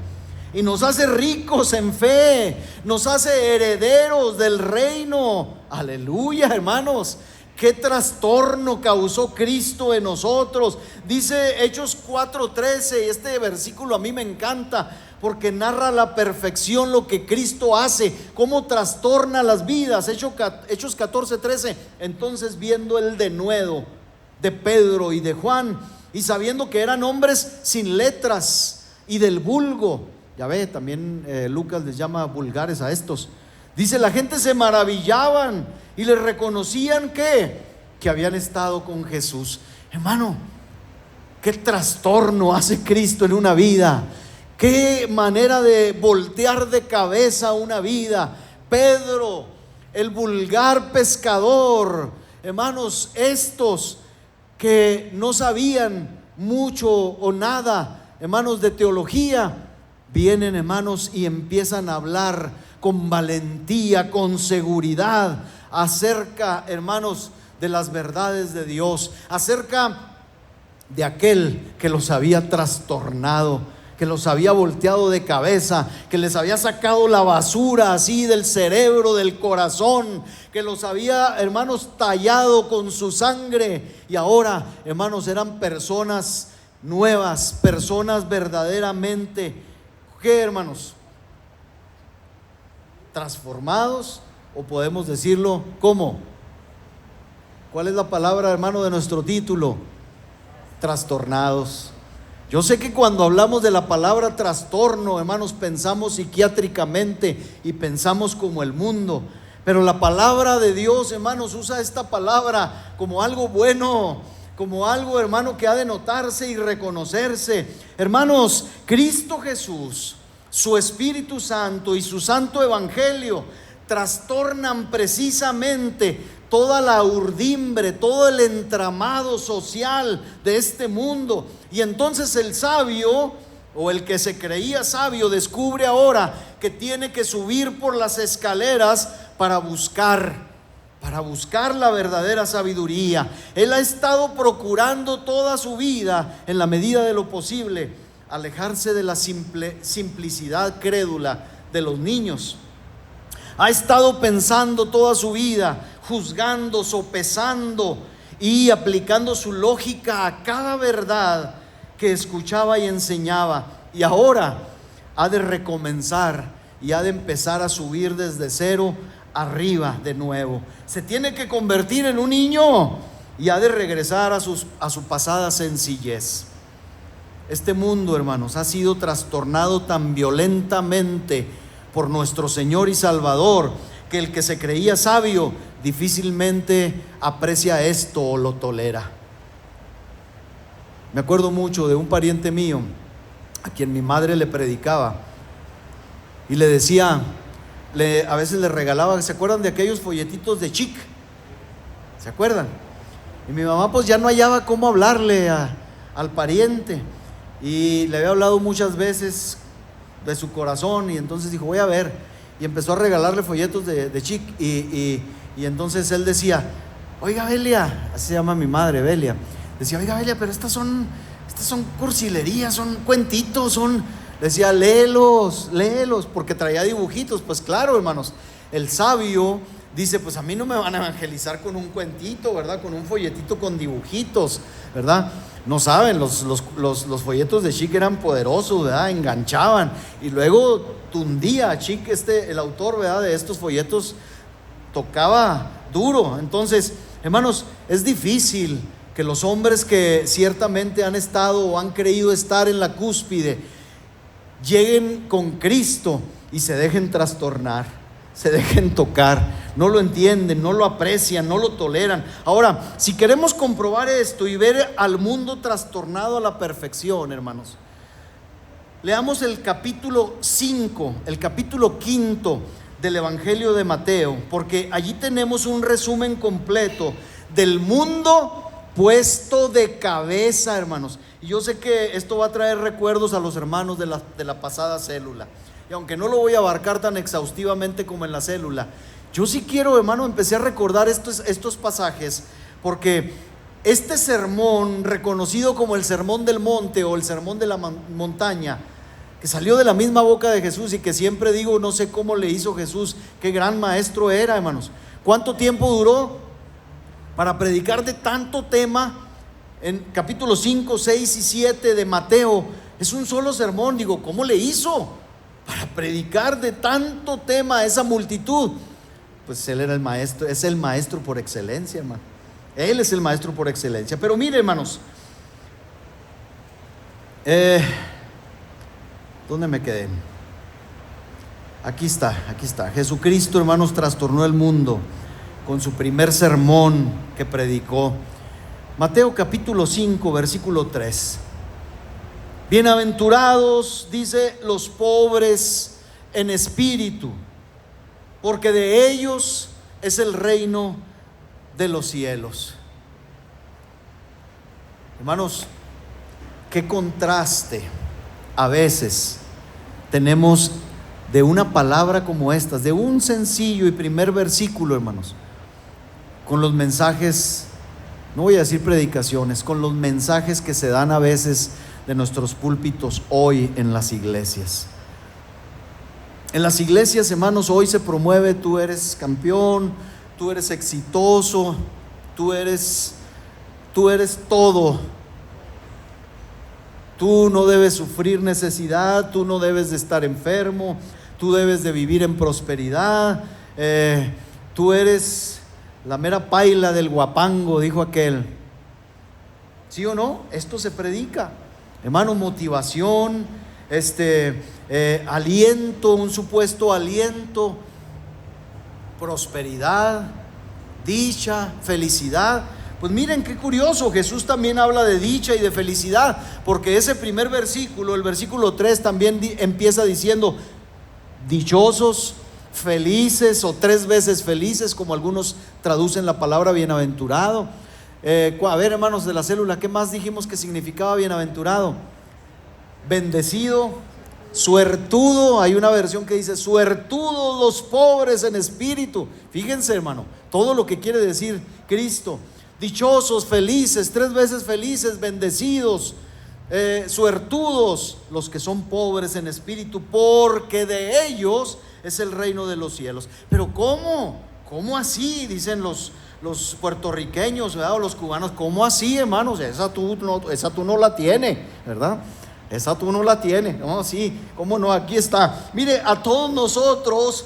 y nos hace ricos en fe, nos hace herederos del reino. Aleluya, hermanos. Qué trastorno causó Cristo en nosotros. Dice Hechos 4:13, y este versículo a mí me encanta porque narra a la perfección lo que Cristo hace, cómo trastorna las vidas. Hechos 14:13. Entonces, viendo el denuedo de Pedro y de Juan, y sabiendo que eran hombres sin letras y del vulgo, ya ve, también Lucas les llama vulgares a estos. Dice, la gente se maravillaban y les reconocían que habían estado con Jesús. Hermano, qué trastorno hace Cristo en una vida, qué manera de voltear de cabeza una vida. Pedro, el vulgar pescador, hermanos, estos que no sabían mucho o nada, hermanos, de teología, vienen, hermanos, y empiezan a hablar con valentía, con seguridad, acerca, hermanos, de las verdades de Dios, acerca de aquel que los había trastornado, que los había volteado de cabeza, que les había sacado la basura así del cerebro, del corazón, que los había, hermanos, tallado con su sangre, y ahora, hermanos, eran personas nuevas, personas verdaderamente, ¿qué, hermanos? Transformados, o podemos decirlo, ¿cómo? ¿Cuál es la palabra, hermano, de nuestro título? Trastornados. Yo sé que cuando hablamos de la palabra trastorno, hermanos, pensamos psiquiátricamente y pensamos como el mundo, pero la palabra de Dios, hermanos, usa esta palabra como algo bueno, como algo, hermano, que ha de notarse y reconocerse. Hermanos, Cristo Jesús, su Espíritu Santo y su Santo Evangelio trastornan precisamente toda la urdimbre, todo el entramado social de este mundo. Y entonces el sabio, o el que se creía sabio, descubre ahora que tiene que subir por las escaleras para buscar la verdadera sabiduría. Él ha estado procurando toda su vida, en la medida de lo posible, alejarse de la simplicidad crédula de los niños. Ha estado pensando toda su vida, juzgando, sopesando y aplicando su lógica a cada verdad que escuchaba y enseñaba. Y ahora ha de recomenzar y ha de empezar a subir desde cero arriba de nuevo. Se tiene que convertir en un niño y ha de regresar a su pasada sencillez. Este mundo, hermanos, ha sido trastornado tan violentamente por nuestro Señor y Salvador, que el que se creía sabio difícilmente aprecia esto o lo tolera. Me acuerdo mucho de un pariente mío a quien mi madre le predicaba y le decía, a veces le regalaba, ¿se acuerdan de aquellos folletitos de Chic? ¿Se acuerdan? Y mi mamá pues ya no hallaba cómo hablarle al pariente, y le había hablado muchas veces de su corazón, y entonces dijo, voy a ver, y empezó a regalarle folletos de Chic, y entonces él decía, oiga Belia, así se llama mi madre, Belia, decía, oiga Belia, pero estas son cursilerías, son cuentitos, decía, léelos, porque traía dibujitos. Pues claro, hermanos, el sabio dice, pues a mí no me van a evangelizar con un cuentito, ¿verdad? Con un folletito con dibujitos, ¿verdad? No saben, los folletos de Chic eran poderosos, ¿verdad? Enganchaban, y luego tundía Chic, el autor, ¿verdad?, de estos folletos, tocaba duro. Entonces, hermanos, es difícil que los hombres que ciertamente han estado o han creído estar en la cúspide lleguen con Cristo y se dejen trastornar, se dejen tocar, no lo entienden, no lo aprecian, no lo toleran. Ahora, si queremos comprobar esto y ver al mundo trastornado a la perfección, hermanos, leamos el capítulo 5, el capítulo 5 del Evangelio de Mateo, porque allí tenemos un resumen completo del mundo puesto de cabeza, hermanos. Y yo sé que esto va a traer recuerdos a los hermanos de la pasada célula. Y aunque no lo voy a abarcar tan exhaustivamente como en la célula, yo sí quiero, hermano, empecé a recordar estos pasajes, porque este sermón, reconocido como el sermón del monte o el sermón de la montaña, que salió de la misma boca de Jesús y que siempre digo, no sé cómo le hizo Jesús, qué gran maestro era, hermanos. ¿Cuánto tiempo duró para predicar de tanto tema? En capítulos 5, 6 y 7 de Mateo es un solo sermón. Digo, ¿cómo le hizo para predicar de tanto tema a esa multitud? Pues él era el maestro, es el maestro por excelencia, hermano. Él es el maestro por excelencia. Pero mire, hermanos, ¿dónde me quedé? Aquí está. Jesucristo, hermanos, trastornó el mundo con su primer sermón que predicó. Mateo capítulo 5, versículo 3. Bienaventurados, dice, los pobres en espíritu, porque de ellos es el reino de los cielos. Hermanos, qué contraste a veces tenemos de una palabra como esta, de un sencillo y primer versículo, hermanos, con los mensajes, no voy a decir predicaciones, con los mensajes que se dan a veces de nuestros púlpitos hoy en las iglesias. En las iglesias, hermanos, hoy se promueve: tú eres campeón, tú eres exitoso, tú eres todo, tú no debes sufrir necesidad, tú no debes de estar enfermo, tú debes de vivir en prosperidad, tú eres la mera paila del guapango, dijo aquel. ¿Sí o no? Esto se predica, hermano, motivación, aliento, un supuesto aliento, prosperidad, dicha, felicidad. Pues miren qué curioso, Jesús también habla de dicha y de felicidad, porque ese primer versículo, el versículo 3, también empieza diciendo: dichosos, felices, o 3 veces felices, como algunos traducen la palabra bienaventurado. A ver, hermanos de la célula, ¿qué más dijimos que significaba bienaventurado? Bendecido, suertudo. Hay una versión que dice: suertudos los pobres en espíritu. Fíjense, hermano, todo lo que quiere decir Cristo. Dichosos, felices, 3 veces felices, bendecidos, suertudos los que son pobres en espíritu, porque de ellos es el reino de los cielos. Pero ¿cómo así? Dicen los puertorriqueños, ¿verdad? O los cubanos. ¿Cómo así, hermanos? Esa tú no la tienes, ¿verdad? Esa tú no la tienes. No, sí, ¿cómo no? Aquí está. Mire, a todos nosotros,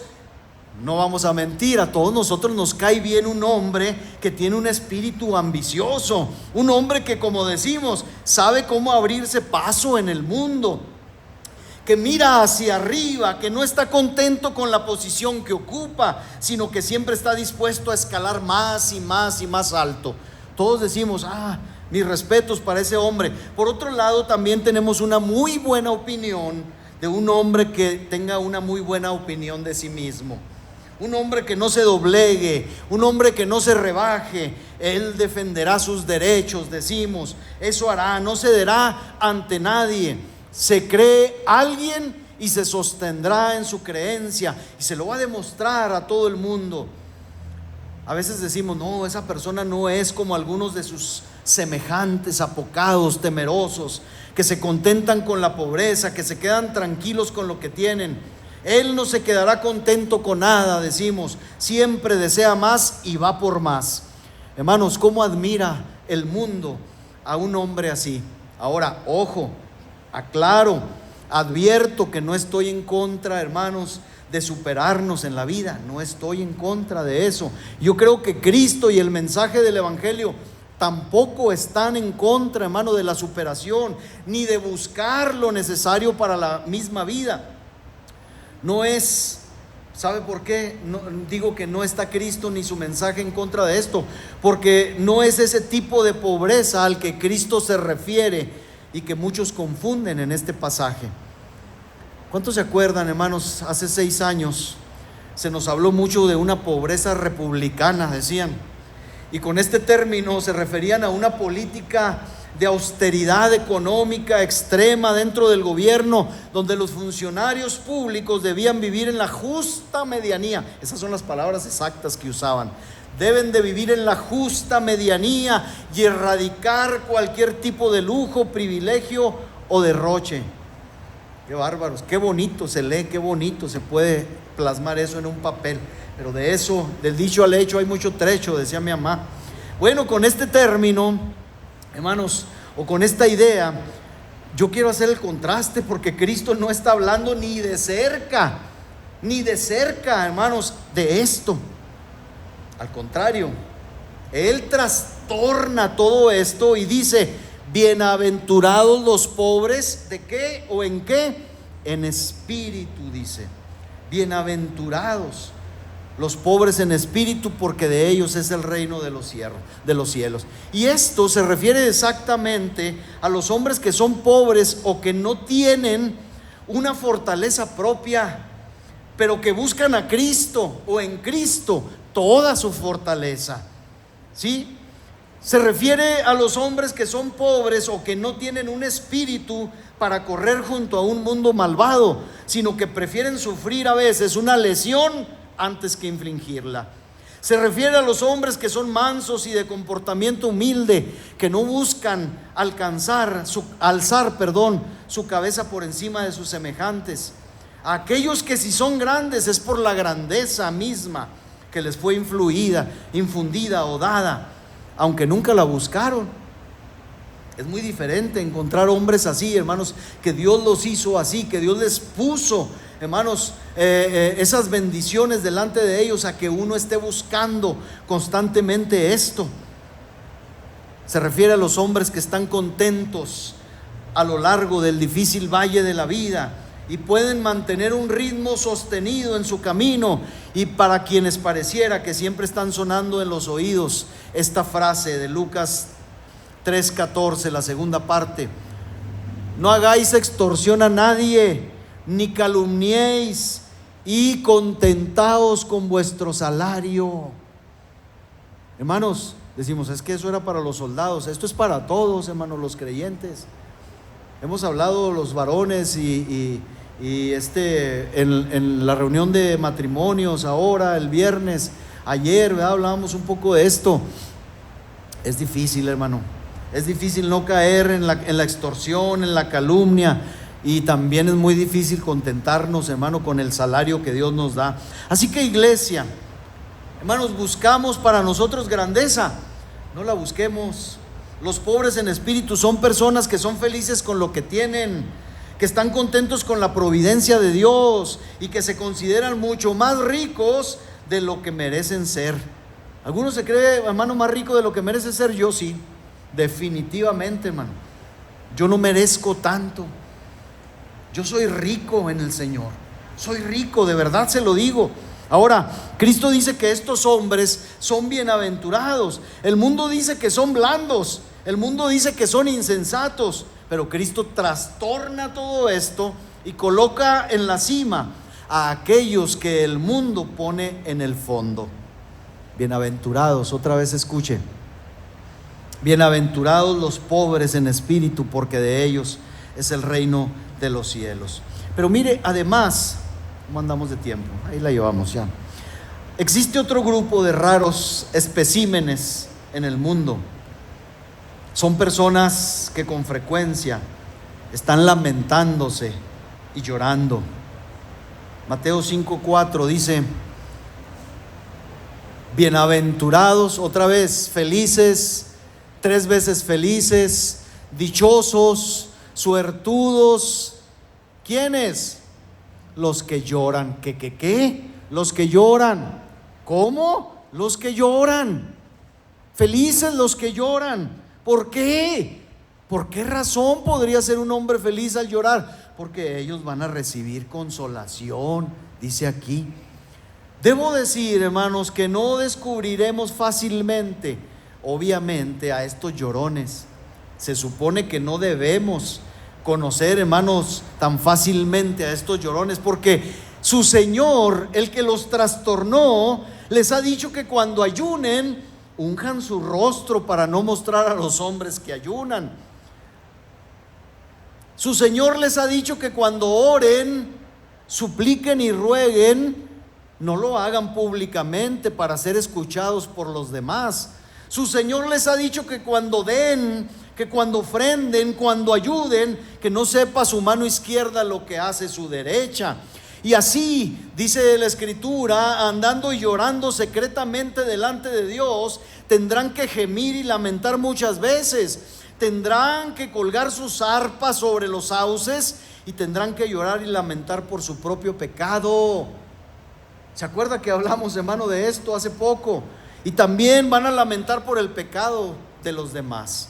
no vamos a mentir, a todos nosotros nos cae bien un hombre que tiene un espíritu ambicioso, un hombre que, como decimos, sabe cómo abrirse paso en el mundo, que mira hacia arriba, que no está contento con la posición que ocupa, sino que siempre está dispuesto a escalar más y más y más alto. Todos decimos: mis respetos para ese hombre. Por otro lado, también tenemos una muy buena opinión de un hombre que tenga una muy buena opinión de sí mismo. Un hombre que no se doblegue, un hombre que no se rebaje. Él defenderá sus derechos, decimos. Eso hará, no cederá ante nadie. Se cree alguien y se sostendrá en su creencia y se lo va a demostrar a todo el mundo. A veces decimos: no, esa persona no es como algunos de sus semejantes, apocados, temerosos, que se contentan con la pobreza, que se quedan tranquilos con lo que tienen. Él no se quedará contento con nada, decimos. Siempre desea más y va por más. Hermanos, ¿cómo admira el mundo a un hombre así? Ahora, ojo, aclaro, advierto que no estoy en contra, hermanos, de superarnos en la vida. No estoy en contra de eso. Yo creo que Cristo y el mensaje del Evangelio tampoco están en contra, hermano, de la superación, ni de buscar lo necesario para la misma vida. No es ¿Sabe por qué? Digo que no está Cristo ni su mensaje en contra de esto, porque no es ese tipo de pobreza al que Cristo se refiere y que muchos confunden en este pasaje. ¿Cuántos se acuerdan, hermanos? Hace 6 años se nos habló mucho de una pobreza republicana, decían, y con este término se referían a una política de austeridad económica extrema dentro del gobierno, donde los funcionarios públicos debían vivir en la justa medianía. Esas son las palabras exactas que usaban. Deben de vivir en la justa medianía y erradicar cualquier tipo de lujo, privilegio o derroche. Qué bárbaros, qué bonito se lee, qué bonito se puede plasmar eso en un papel, pero de eso, del dicho al hecho hay mucho trecho, decía mi mamá. Bueno, con este término, hermanos, o con esta idea, yo quiero hacer el contraste, porque Cristo no está hablando ni de cerca, hermanos, de esto. Al contrario, Él trastorna todo esto y dice: bienaventurados los pobres, ¿de qué o en qué? En espíritu, dice. Bienaventurados los pobres en espíritu, porque de ellos es el reino de los cielos. Y esto se refiere exactamente a los hombres que son pobres o que no tienen una fortaleza propia, pero que buscan a Cristo o en Cristo toda su fortaleza. ¿Sí? Se refiere a los hombres que son pobres o que no tienen un espíritu para correr junto a un mundo malvado, sino que prefieren sufrir a veces una lesión antes que infligirla. Se refiere a los hombres que son mansos y de comportamiento humilde, que no buscan alzar su cabeza por encima de sus semejantes. A aquellos que si son grandes es por la grandeza misma que les fue infundida o dada, aunque nunca la buscaron. Es muy diferente encontrar hombres así, hermanos, que Dios los hizo así, que Dios les puso, hermanos, esas bendiciones delante de ellos, a que uno esté buscando constantemente esto. Se refiere a los hombres que están contentos a lo largo del difícil valle de la vida y pueden mantener un ritmo sostenido en su camino, y para quienes pareciera que siempre están sonando en los oídos esta frase de Lucas 3:14, la segunda parte: no hagáis extorsión a nadie, ni calumniéis, y contentaos con vuestro salario. Hermanos, decimos, es que eso era para los soldados. Esto es para todos, hermanos, los creyentes. Hemos hablado los varones en la reunión de matrimonios ahora, el viernes, ayer, ¿verdad? Hablábamos un poco de esto. Es difícil, hermano. Es difícil no caer en la extorsión, en la calumnia, y también es muy difícil contentarnos, hermano, con el salario que Dios nos da. Así que, iglesia, hermanos, buscamos para nosotros grandeza, no la busquemos. Los pobres en espíritu son personas que son felices con lo que tienen, que están contentos con la providencia de Dios y que se consideran mucho más ricos de lo que merecen ser. ¿Alguno se cree, hermano, más rico de lo que merece ser? Yo sí, definitivamente, hermano. Yo no merezco tanto. Yo soy rico en el Señor. Soy rico, de verdad se lo digo. Ahora, Cristo dice que estos hombres son bienaventurados. El mundo dice que son blandos. El mundo dice que son insensatos. Pero Cristo trastorna todo esto y coloca en la cima a aquellos que el mundo pone en el fondo. Bienaventurados, otra vez escuche. Bienaventurados los pobres en espíritu, porque de ellos es el reino de los cielos. Pero mire, además, ¿cómo andamos de tiempo? Ahí la llevamos ya. Existe otro grupo de raros especímenes en el mundo. Son personas que con frecuencia están lamentándose y llorando. Mateo 5:4 dice: bienaventurados, otra vez, felices, 3 veces felices, dichosos, suertudos. ¿Quiénes? Los que lloran. ¿Qué? Los que lloran. ¿Cómo? Los que lloran. Felices los que lloran. ¿Por qué? ¿Por qué razón podría ser un hombre feliz al llorar? Porque ellos van a recibir consolación, dice aquí. Debo decir, hermanos, que no descubriremos fácilmente, obviamente, a estos llorones. Se supone que no debemos conocer, hermanos, tan fácilmente a estos llorones, porque su Señor, el que los trastornó, les ha dicho que cuando ayunen, unjan su rostro para no mostrar a los hombres que ayunan. Su Señor les ha dicho que cuando oren, supliquen y rueguen, no lo hagan públicamente para ser escuchados por los demás. Su Señor les ha dicho que cuando den, que cuando ofrenden, cuando ayuden, que no sepa su mano izquierda lo que hace su derecha. Y así, dice la Escritura, andando y llorando secretamente delante de Dios, tendrán que gemir y lamentar muchas veces. Tendrán que colgar sus arpas sobre los sauces y tendrán que llorar y lamentar por su propio pecado. ¿Se acuerda que hablamos, hermano, de esto hace poco? Y también van a lamentar por el pecado de los demás.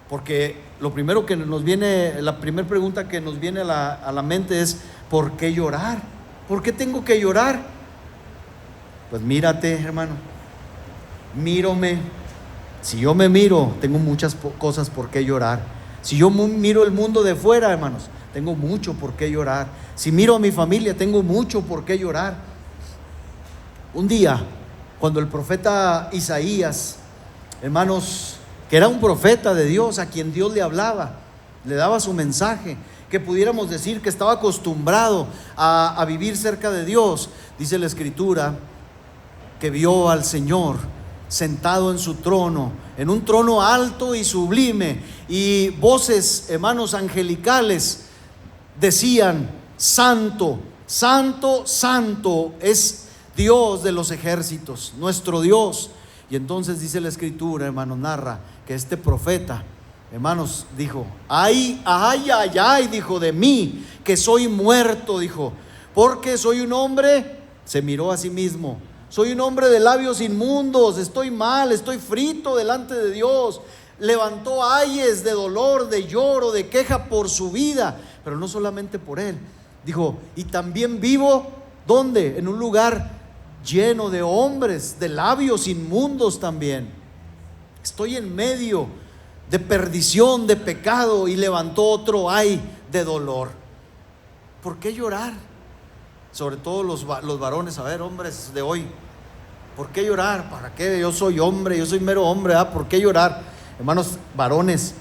Porque lo primero que nos viene, la primera pregunta que nos viene a la mente es: ¿por qué llorar? ¿Por qué tengo que llorar? Pues mírate, hermano, mírome. Si yo me miro, tengo muchas cosas por qué llorar. Si yo miro el mundo de fuera, hermanos, tengo mucho por qué llorar. Si miro a mi familia, tengo mucho por qué llorar. Un día, cuando el profeta Isaías, hermanos, que era un profeta de Dios, a quien Dios le hablaba, le daba su mensaje, que pudiéramos decir que estaba acostumbrado a vivir cerca de Dios, dice la Escritura, que vio al Señor sentado en su trono, en un trono alto y sublime, y voces, hermanos, angelicales decían: Santo, Santo, Santo es Dios de los ejércitos, nuestro Dios. Y entonces dice la Escritura, hermanos, narra que este profeta, hermanos, dijo: ay, ay, ay, ay, dijo, de mí, que soy muerto, dijo, porque soy un hombre, se miró a sí mismo, soy un hombre de labios inmundos, estoy mal, estoy frito delante de Dios. Levantó ayes de dolor, de lloro, de queja por su vida, pero no solamente por él. Dijo: y también vivo, ¿dónde? En un lugar lleno de hombres, de labios inmundos también. Estoy en medio de perdición, de pecado. Y levantó otro ay de dolor. ¿Por qué llorar? Sobre todo los varones, a ver, hombres de hoy, ¿por qué llorar? ¿Para qué? Yo soy hombre, yo soy mero hombre, ¿ah? ¿Por qué llorar? Hermanos varones,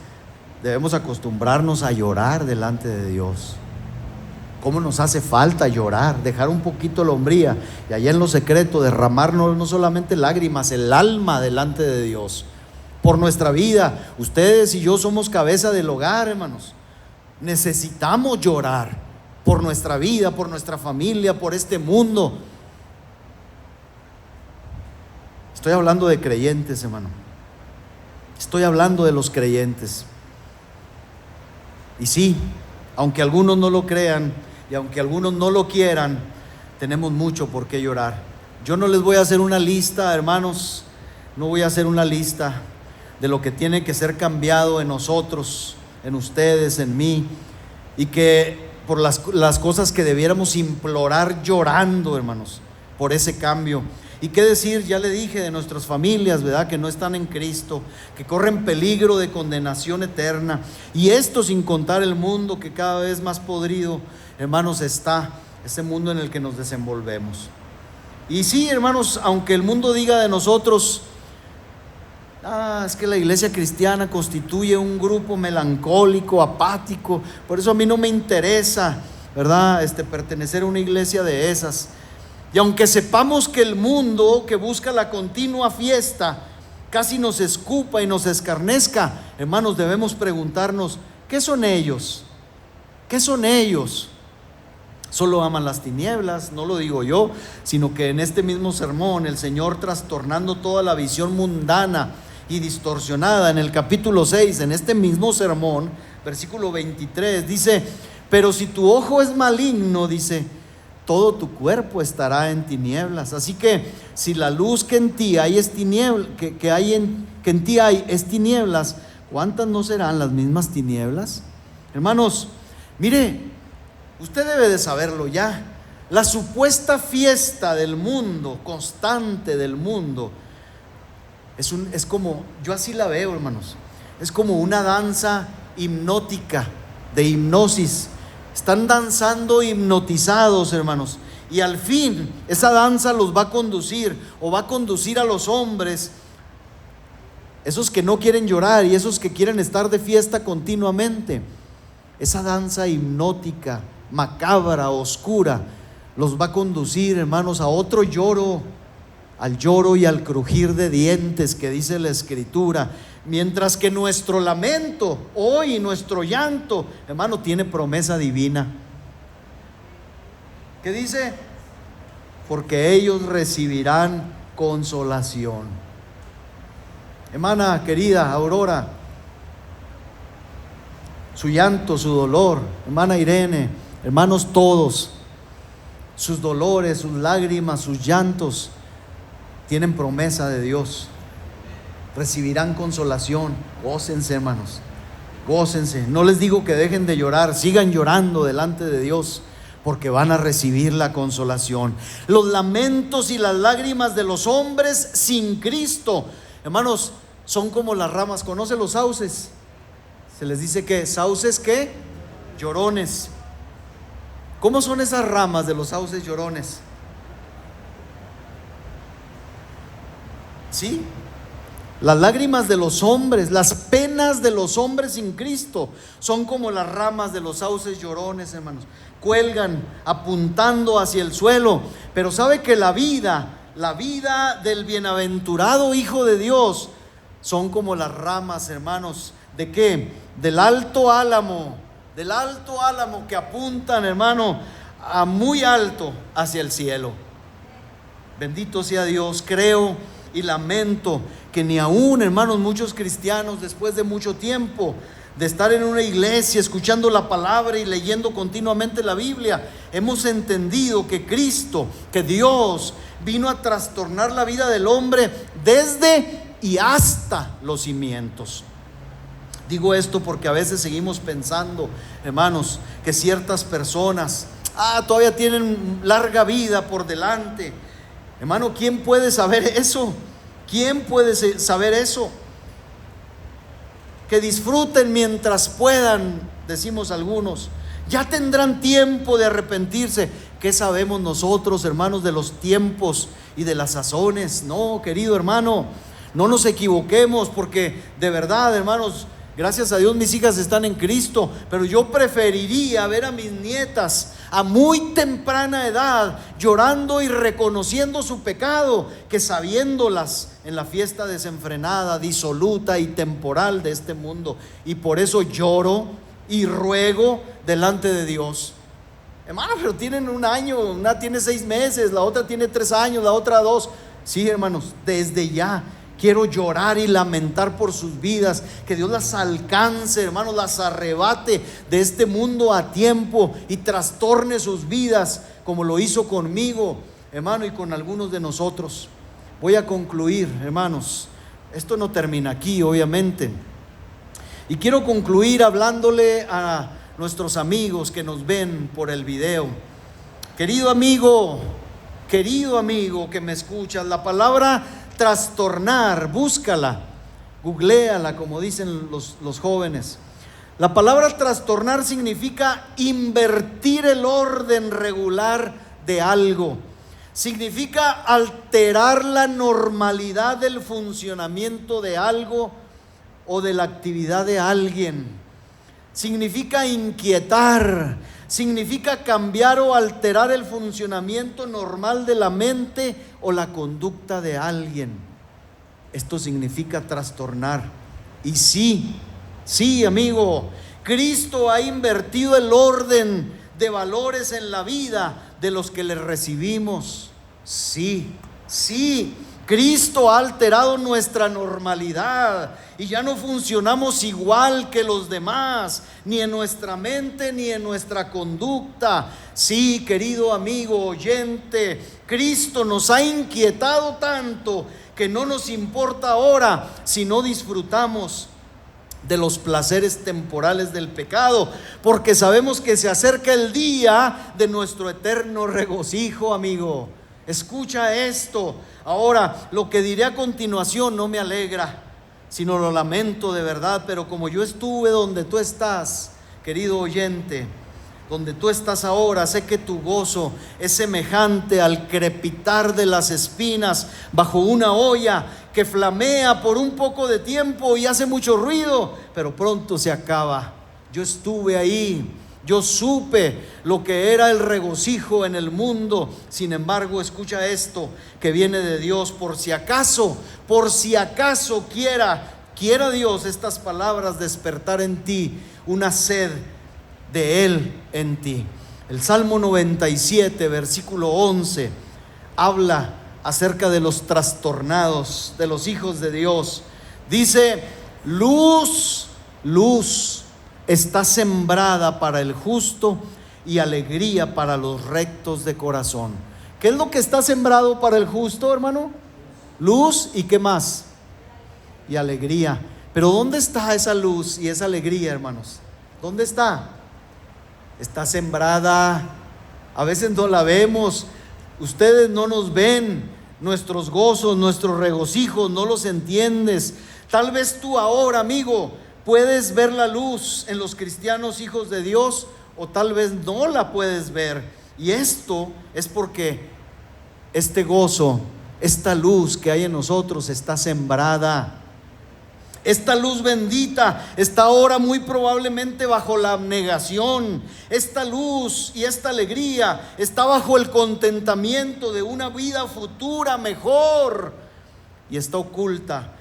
debemos acostumbrarnos a llorar delante de Dios. ¿Cómo nos hace falta llorar? Dejar un poquito la hombría y allá en lo secreto derramarnos no solamente lágrimas, el alma delante de Dios por nuestra vida. Ustedes y yo somos cabeza del hogar, hermanos. Necesitamos llorar por nuestra vida, por nuestra familia, por este mundo. Estoy hablando de creyentes, hermano. Estoy hablando de los creyentes. Y sí, aunque algunos no lo crean y aunque algunos no lo quieran, tenemos mucho por qué llorar. Yo no les voy a hacer una lista, hermanos, no voy a hacer una lista de lo que tiene que ser cambiado en nosotros, en ustedes, en mí, y que por las cosas que debiéramos implorar llorando, hermanos, por ese cambio. Y qué decir, ya le dije, de nuestras familias, ¿verdad?, que no están en Cristo, que corren peligro de condenación eterna. Y esto sin contar el mundo que cada vez más podrido, hermanos, está ese mundo en el que nos desenvolvemos. Y sí, hermanos, aunque el mundo diga de nosotros: es que la iglesia cristiana constituye un grupo melancólico, apático, por eso a mí no me interesa, ¿verdad?, pertenecer a una iglesia de esas. Y aunque sepamos que el mundo que busca la continua fiesta casi nos escupa y nos escarnezca, hermanos, debemos preguntarnos: ¿qué son ellos? ¿Qué son ellos? Solo aman las tinieblas, no lo digo yo, sino que en este mismo sermón el Señor, trastornando toda la visión mundana y distorsionada, en el capítulo 6, en este mismo sermón, versículo 23, dice: pero si tu ojo es maligno, dice, todo tu cuerpo estará en tinieblas. Así que si la luz que en ti hay es tinieblas, que en ti hay es tinieblas, ¿cuántas no serán las mismas tinieblas? Hermanos, mire, usted debe de saberlo ya. La supuesta fiesta del mundo, constante del mundo, es como, yo así la veo, hermanos, es como una danza hipnótica, de hipnosis. Están danzando hipnotizados, hermanos, y al fin esa danza los va a conducir, o va a conducir a los hombres, esos que no quieren llorar y esos que quieren estar de fiesta continuamente. Esa danza hipnótica, macabra, oscura, los va a conducir, hermanos, a otro lloro, al lloro y al crujir de dientes que dice la Escritura, mientras que nuestro lamento hoy, nuestro llanto, hermano, tiene promesa divina. ¿Qué dice? Porque ellos recibirán consolación. Hermana querida Aurora, su llanto, su dolor, hermana Irene, hermanos todos, sus dolores, sus lágrimas, sus llantos, tienen promesa de Dios. Recibirán consolación. Gócense, hermanos, gócense. No les digo que dejen de llorar, sigan llorando delante de Dios, porque van a recibir la consolación. Los lamentos y las lágrimas de los hombres sin Cristo, hermanos, son como las ramas. ¿Conoce los sauces? Se les dice que sauces, ¿qué? Llorones. ¿Cómo son esas ramas de los sauces llorones? ¿Sí? Las lágrimas de los hombres, las penas de los hombres sin Cristo, son como las ramas de los sauces llorones, hermanos. Cuelgan apuntando hacia el suelo. Pero sabe que la vida del bienaventurado Hijo de Dios son como las ramas, hermanos, ¿de qué? Del alto álamo que apuntan, hermano, a muy alto hacia el cielo. Bendito sea Dios. Creo y lamento que ni aún, hermanos, muchos cristianos, después de mucho tiempo de estar en una iglesia, escuchando la palabra y leyendo continuamente la Biblia, hemos entendido que Cristo, que Dios vino a trastornar la vida del hombre desde y hasta los cimientos. Digo esto porque a veces seguimos pensando, hermanos, que ciertas personas todavía tienen larga vida por delante. Hermano, ¿quién puede saber eso? ¿Quién puede saber eso? Que disfruten mientras puedan, decimos algunos. Ya tendrán tiempo de arrepentirse. ¿Qué sabemos nosotros, hermanos, de los tiempos y de las sazones? No, querido hermano, no nos equivoquemos, porque de verdad, hermanos, gracias a Dios mis hijas están en Cristo, pero yo preferiría ver a mis nietas a muy temprana edad llorando y reconociendo su pecado, que sabiéndolas en la fiesta desenfrenada, disoluta y temporal de este mundo. Y por eso lloro y ruego delante de Dios. Hermano, pero tienen un año, una tiene 6 meses, la otra tiene 3 años, la otra 2. Sí, hermanos, desde ya quiero llorar y lamentar por sus vidas, que Dios las alcance, hermanos, las arrebate de este mundo a tiempo y trastorne sus vidas como lo hizo conmigo, hermano, y con algunos de nosotros. Voy a concluir, hermanos. Esto no termina aquí, obviamente. Y quiero concluir hablándole a nuestros amigos que nos ven por el video. Querido amigo que me escuchas, la palabra trastornar, búscala, googléala, como dicen los jóvenes. La palabra trastornar significa invertir el orden regular de algo. Significa alterar la normalidad del funcionamiento de algo o de la actividad de alguien. Significa inquietar, significa cambiar o alterar el funcionamiento normal de la mente o la conducta de alguien. Esto significa trastornar. Y sí, amigo, Cristo ha invertido el orden de valores en la vida de los que le recibimos. Sí, Cristo ha alterado nuestra normalidad y ya no funcionamos igual que los demás, ni en nuestra mente ni en nuestra conducta. Sí, querido amigo oyente, Cristo nos ha inquietado tanto que no nos importa ahora si no disfrutamos de los placeres temporales del pecado, porque sabemos que se acerca el día de nuestro eterno regocijo, amigo. Escucha esto. Ahora, lo que diré a continuación no me alegra, sino lo lamento de verdad, pero como yo estuve donde tú estás, querido oyente, donde tú estás ahora, sé que tu gozo es semejante al crepitar de las espinas bajo una olla que flamea por un poco de tiempo y hace mucho ruido, pero pronto se acaba. Yo estuve ahí, yo supe lo que era el regocijo en el mundo. Sin embargo, escucha esto que viene de Dios, por si acaso quiera Dios estas palabras despertar en ti una sed de Él en ti. El Salmo 97, versículo 11, habla acerca de los trastornados, de los hijos de Dios. Dice: luz está sembrada para el justo y alegría para los rectos de corazón. ¿Qué es lo que está sembrado para el justo, hermano? Luz, ¿y qué más? Y alegría. Pero ¿dónde está esa luz y esa alegría, hermanos? ¿Dónde está? Está sembrada. A veces no la vemos. Ustedes no nos ven. Nuestros gozos, nuestros regocijos, no los entiendes. Tal vez tú ahora, amigo, puedes ver la luz en los cristianos hijos de Dios, o tal vez no la puedes ver. Y esto es porque este gozo, esta luz que hay en nosotros está sembrada. Esta luz bendita está ahora muy probablemente bajo la abnegación. Esta luz y esta alegría está bajo el contentamiento de una vida futura mejor, y está oculta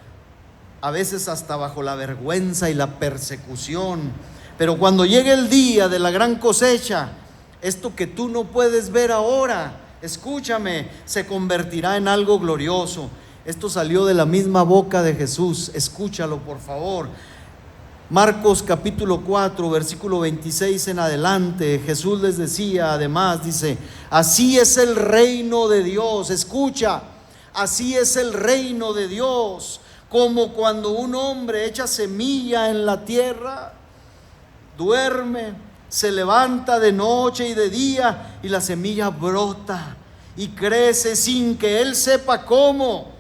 a veces hasta bajo la vergüenza y la persecución. Pero cuando llegue el día de la gran cosecha, esto que tú no puedes ver ahora, escúchame, se convertirá en algo glorioso. Esto salió de la misma boca de Jesús. Escúchalo, por favor. Marcos capítulo 4, versículo 26 en adelante. Jesús les decía, además, dice: así es el reino de Dios. Escucha, así es el reino de Dios, como cuando un hombre echa semilla en la tierra, duerme, se levanta de noche y de día, y la semilla brota y crece sin que él sepa cómo,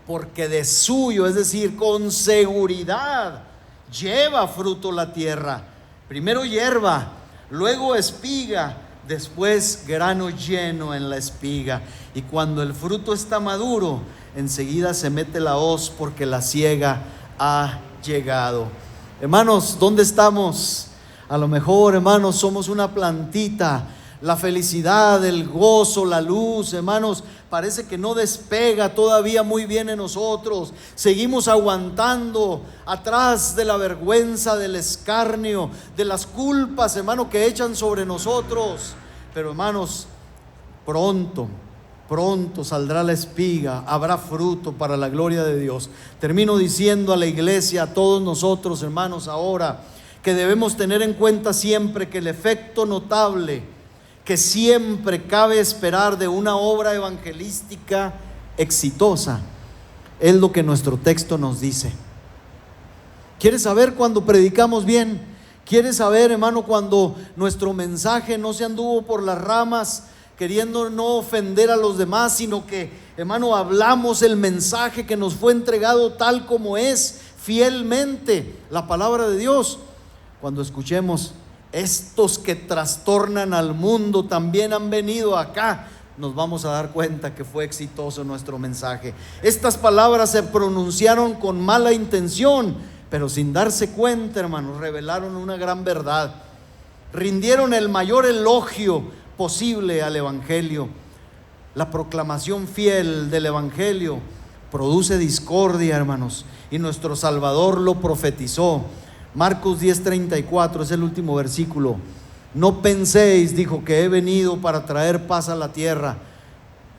porque de suyo, es decir, con seguridad, lleva fruto la tierra. Primero hierba, luego espiga, después grano lleno en la espiga. Y cuando el fruto está maduro, enseguida se mete la hoz, porque la siega ha llegado. Hermanos, ¿dónde estamos? A lo mejor, hermanos, somos una plantita. La felicidad, el gozo, la luz, hermanos, parece que no despega todavía muy bien en nosotros. Seguimos aguantando atrás de la vergüenza, del escarnio, de las culpas, hermanos, que echan sobre nosotros. Pero, hermanos, pronto saldrá la espiga, habrá fruto para la gloria de Dios. Termino diciendo a la iglesia, a todos nosotros, hermanos, ahora, que debemos tener en cuenta siempre que el efecto notable que siempre cabe esperar de una obra evangelística exitosa es lo que nuestro texto nos dice. ¿Quieres saber cuando predicamos bien? ¿Quieres saber, hermano, cuando nuestro mensaje no se anduvo por las ramas queriendo no ofender a los demás, sino que, hermano, hablamos el mensaje que nos fue entregado tal como es, fielmente, la palabra de Dios? Cuando escuchemos: estos que trastornan al mundo también han venido acá, nos vamos a dar cuenta que fue exitoso nuestro mensaje. Estas palabras se pronunciaron con mala intención, pero sin darse cuenta, hermanos, revelaron una gran verdad. Rindieron el mayor elogio posible al Evangelio. La proclamación fiel del Evangelio produce discordia, hermanos, y nuestro Salvador lo profetizó. Marcos 10:34 es el último versículo. No penséis, dijo, que he venido para traer paz a la tierra.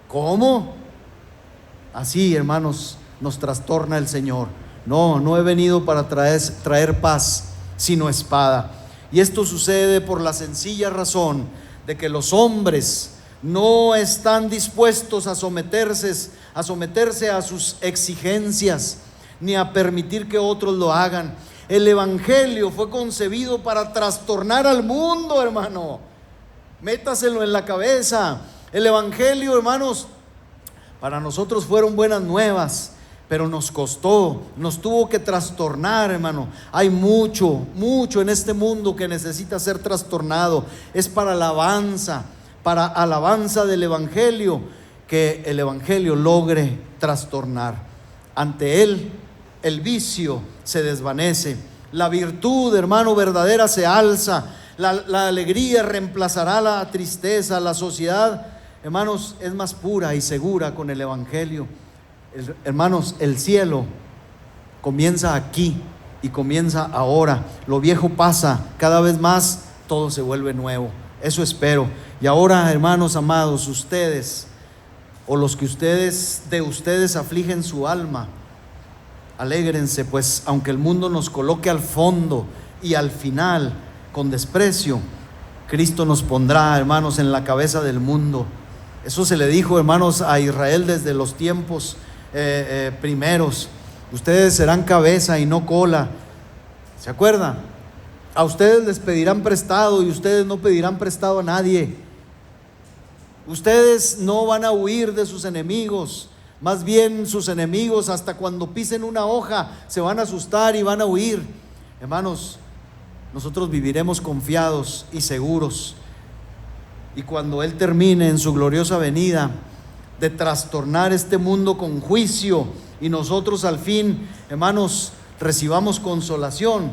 ¿Cómo? Así, hermanos, nos trastorna el Señor. No he venido para traer paz, sino espada. Y esto sucede por la sencilla razón de que los hombres no están dispuestos a someterse a sus exigencias, ni a permitir que otros lo hagan. El evangelio fue concebido para trastornar al mundo, hermano. Métaselo en la cabeza. El evangelio, hermanos, para nosotros fueron buenas nuevas, pero nos costó, nos tuvo que trastornar, hermano. Hay mucho en este mundo que necesita ser trastornado. Es para alabanza del evangelio, que el evangelio logre trastornar. Ante él el vicio se desvanece, la virtud, hermano, verdadera se alza, la alegría reemplazará la tristeza, la sociedad, hermanos, es más pura y segura con el evangelio. Hermanos, el cielo comienza aquí y comienza ahora. Lo viejo pasa, cada vez más todo se vuelve nuevo. Eso espero. Y ahora, hermanos amados, ustedes, o los que de ustedes afligen su alma, alégrense, pues aunque el mundo nos coloque al fondo y al final con desprecio, Cristo nos pondrá, hermanos, en la cabeza del mundo. Eso se le dijo, hermanos, a Israel desde los tiempos primeros. Ustedes serán cabeza y no cola. ¿Se acuerdan? A ustedes les pedirán prestado y ustedes no pedirán prestado a nadie. Ustedes no van a huir de sus enemigos. Más bien sus enemigos, hasta cuando pisen una hoja, se van a asustar y van a huir. Hermanos, nosotros viviremos confiados y seguros. Y cuando Él termine en su gloriosa venida de trastornar este mundo con juicio, y nosotros al fin, hermanos, recibamos consolación,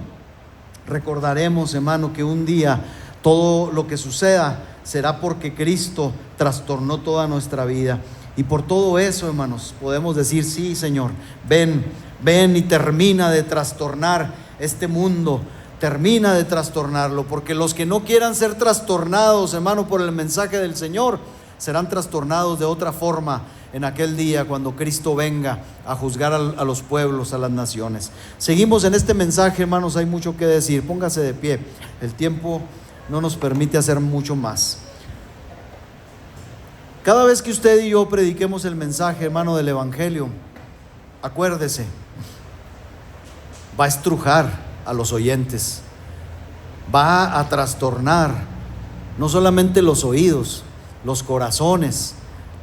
recordaremos, hermano, que un día todo lo que suceda será porque Cristo trastornó toda nuestra vida. Y por todo eso, hermanos, podemos decir: sí, Señor, ven y termina de trastornar este mundo, termina de trastornarlo, porque los que no quieran ser trastornados, hermano, por el mensaje del Señor, serán trastornados de otra forma en aquel día cuando Cristo venga a juzgar a los pueblos, a las naciones. Seguimos en este mensaje, hermanos, hay mucho que decir. Póngase de pie, el tiempo no nos permite hacer mucho más. Cada vez que usted y yo prediquemos el mensaje, hermano, del evangelio, acuérdese, va a estrujar a los oyentes, va a trastornar no solamente los oídos, los corazones,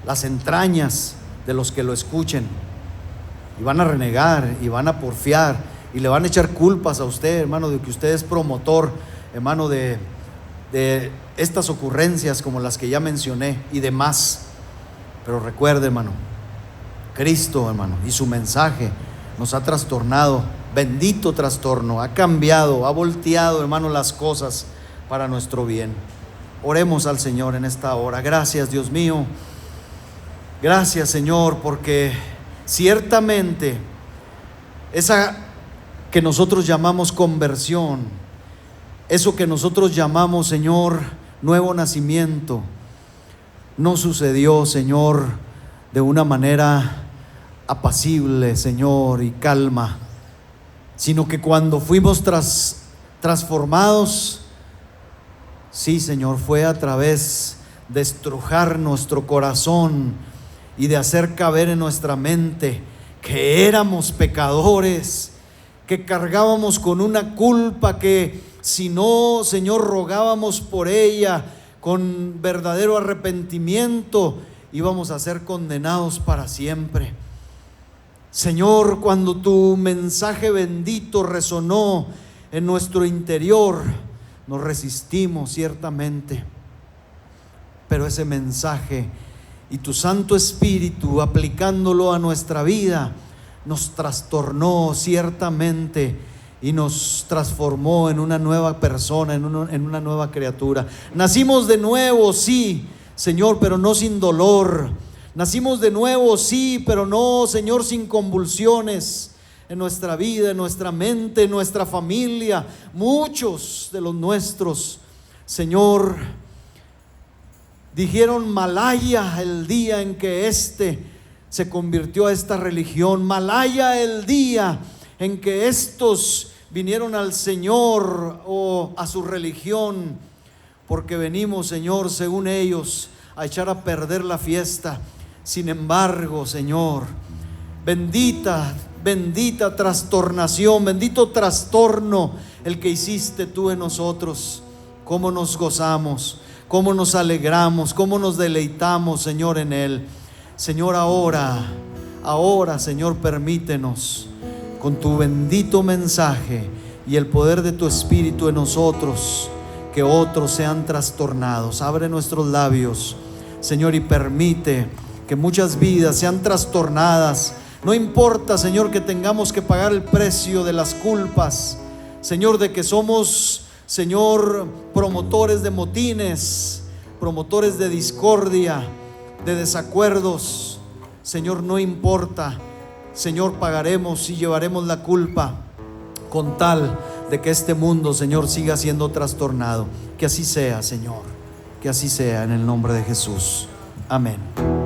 las entrañas de los que lo escuchen, y van a renegar y van a porfiar y le van a echar culpas a usted, hermano, de que usted es promotor, hermano, de estas ocurrencias como las que ya mencioné y demás. Pero recuerde, hermano, Cristo, hermano, y su mensaje nos ha trastornado. Bendito trastorno, ha cambiado, ha volteado, hermano, las cosas para nuestro bien. Oremos al Señor en esta hora. Gracias, Dios mío. Gracias, Señor, porque ciertamente esa que nosotros llamamos conversión, eso que nosotros llamamos, Señor, nuevo nacimiento, no sucedió, Señor, de una manera apacible, Señor, y calma, sino que cuando fuimos transformados, sí, Señor, fue a través de estrujar nuestro corazón y de hacer caber en nuestra mente que éramos pecadores, que cargábamos con una culpa que si no, Señor, rogábamos por ella con verdadero arrepentimiento, íbamos a ser condenados para siempre. Señor, cuando tu mensaje bendito resonó en nuestro interior, nos resistimos ciertamente, pero ese mensaje y tu Santo Espíritu aplicándolo a nuestra vida nos trastornó ciertamente y nos transformó en una nueva persona, en una nueva criatura. Nacimos de nuevo, sí, Señor, pero no sin dolor. Nacimos de nuevo, sí, pero no, Señor, sin convulsiones en nuestra vida, en nuestra mente, en nuestra familia. Muchos de los nuestros, Señor, dijeron Malaya el día en que se convirtió a esta religión. Malaya el día en que estos vinieron al Señor o a su religión, porque venimos, Señor, según ellos, a echar a perder la fiesta. Sin embargo, Señor, bendita bendita trastornación, bendito trastorno el que hiciste tú en nosotros. Cómo nos gozamos, cómo nos alegramos, cómo nos deleitamos, Señor, en Él. Señor, ahora, Señor, permítenos con tu bendito mensaje y el poder de tu Espíritu en nosotros, que otros sean trastornados. Abre nuestros labios, Señor, y permite que muchas vidas sean trastornadas. No importa, Señor, que tengamos que pagar el precio de las culpas, Señor, de que somos, Señor, promotores de motines, promotores de discordia, de desacuerdos. Señor, no importa, Señor, pagaremos y llevaremos la culpa con tal de que este mundo, Señor, siga siendo trastornado. Que así sea, Señor, que así sea, en el nombre de Jesús. Amén.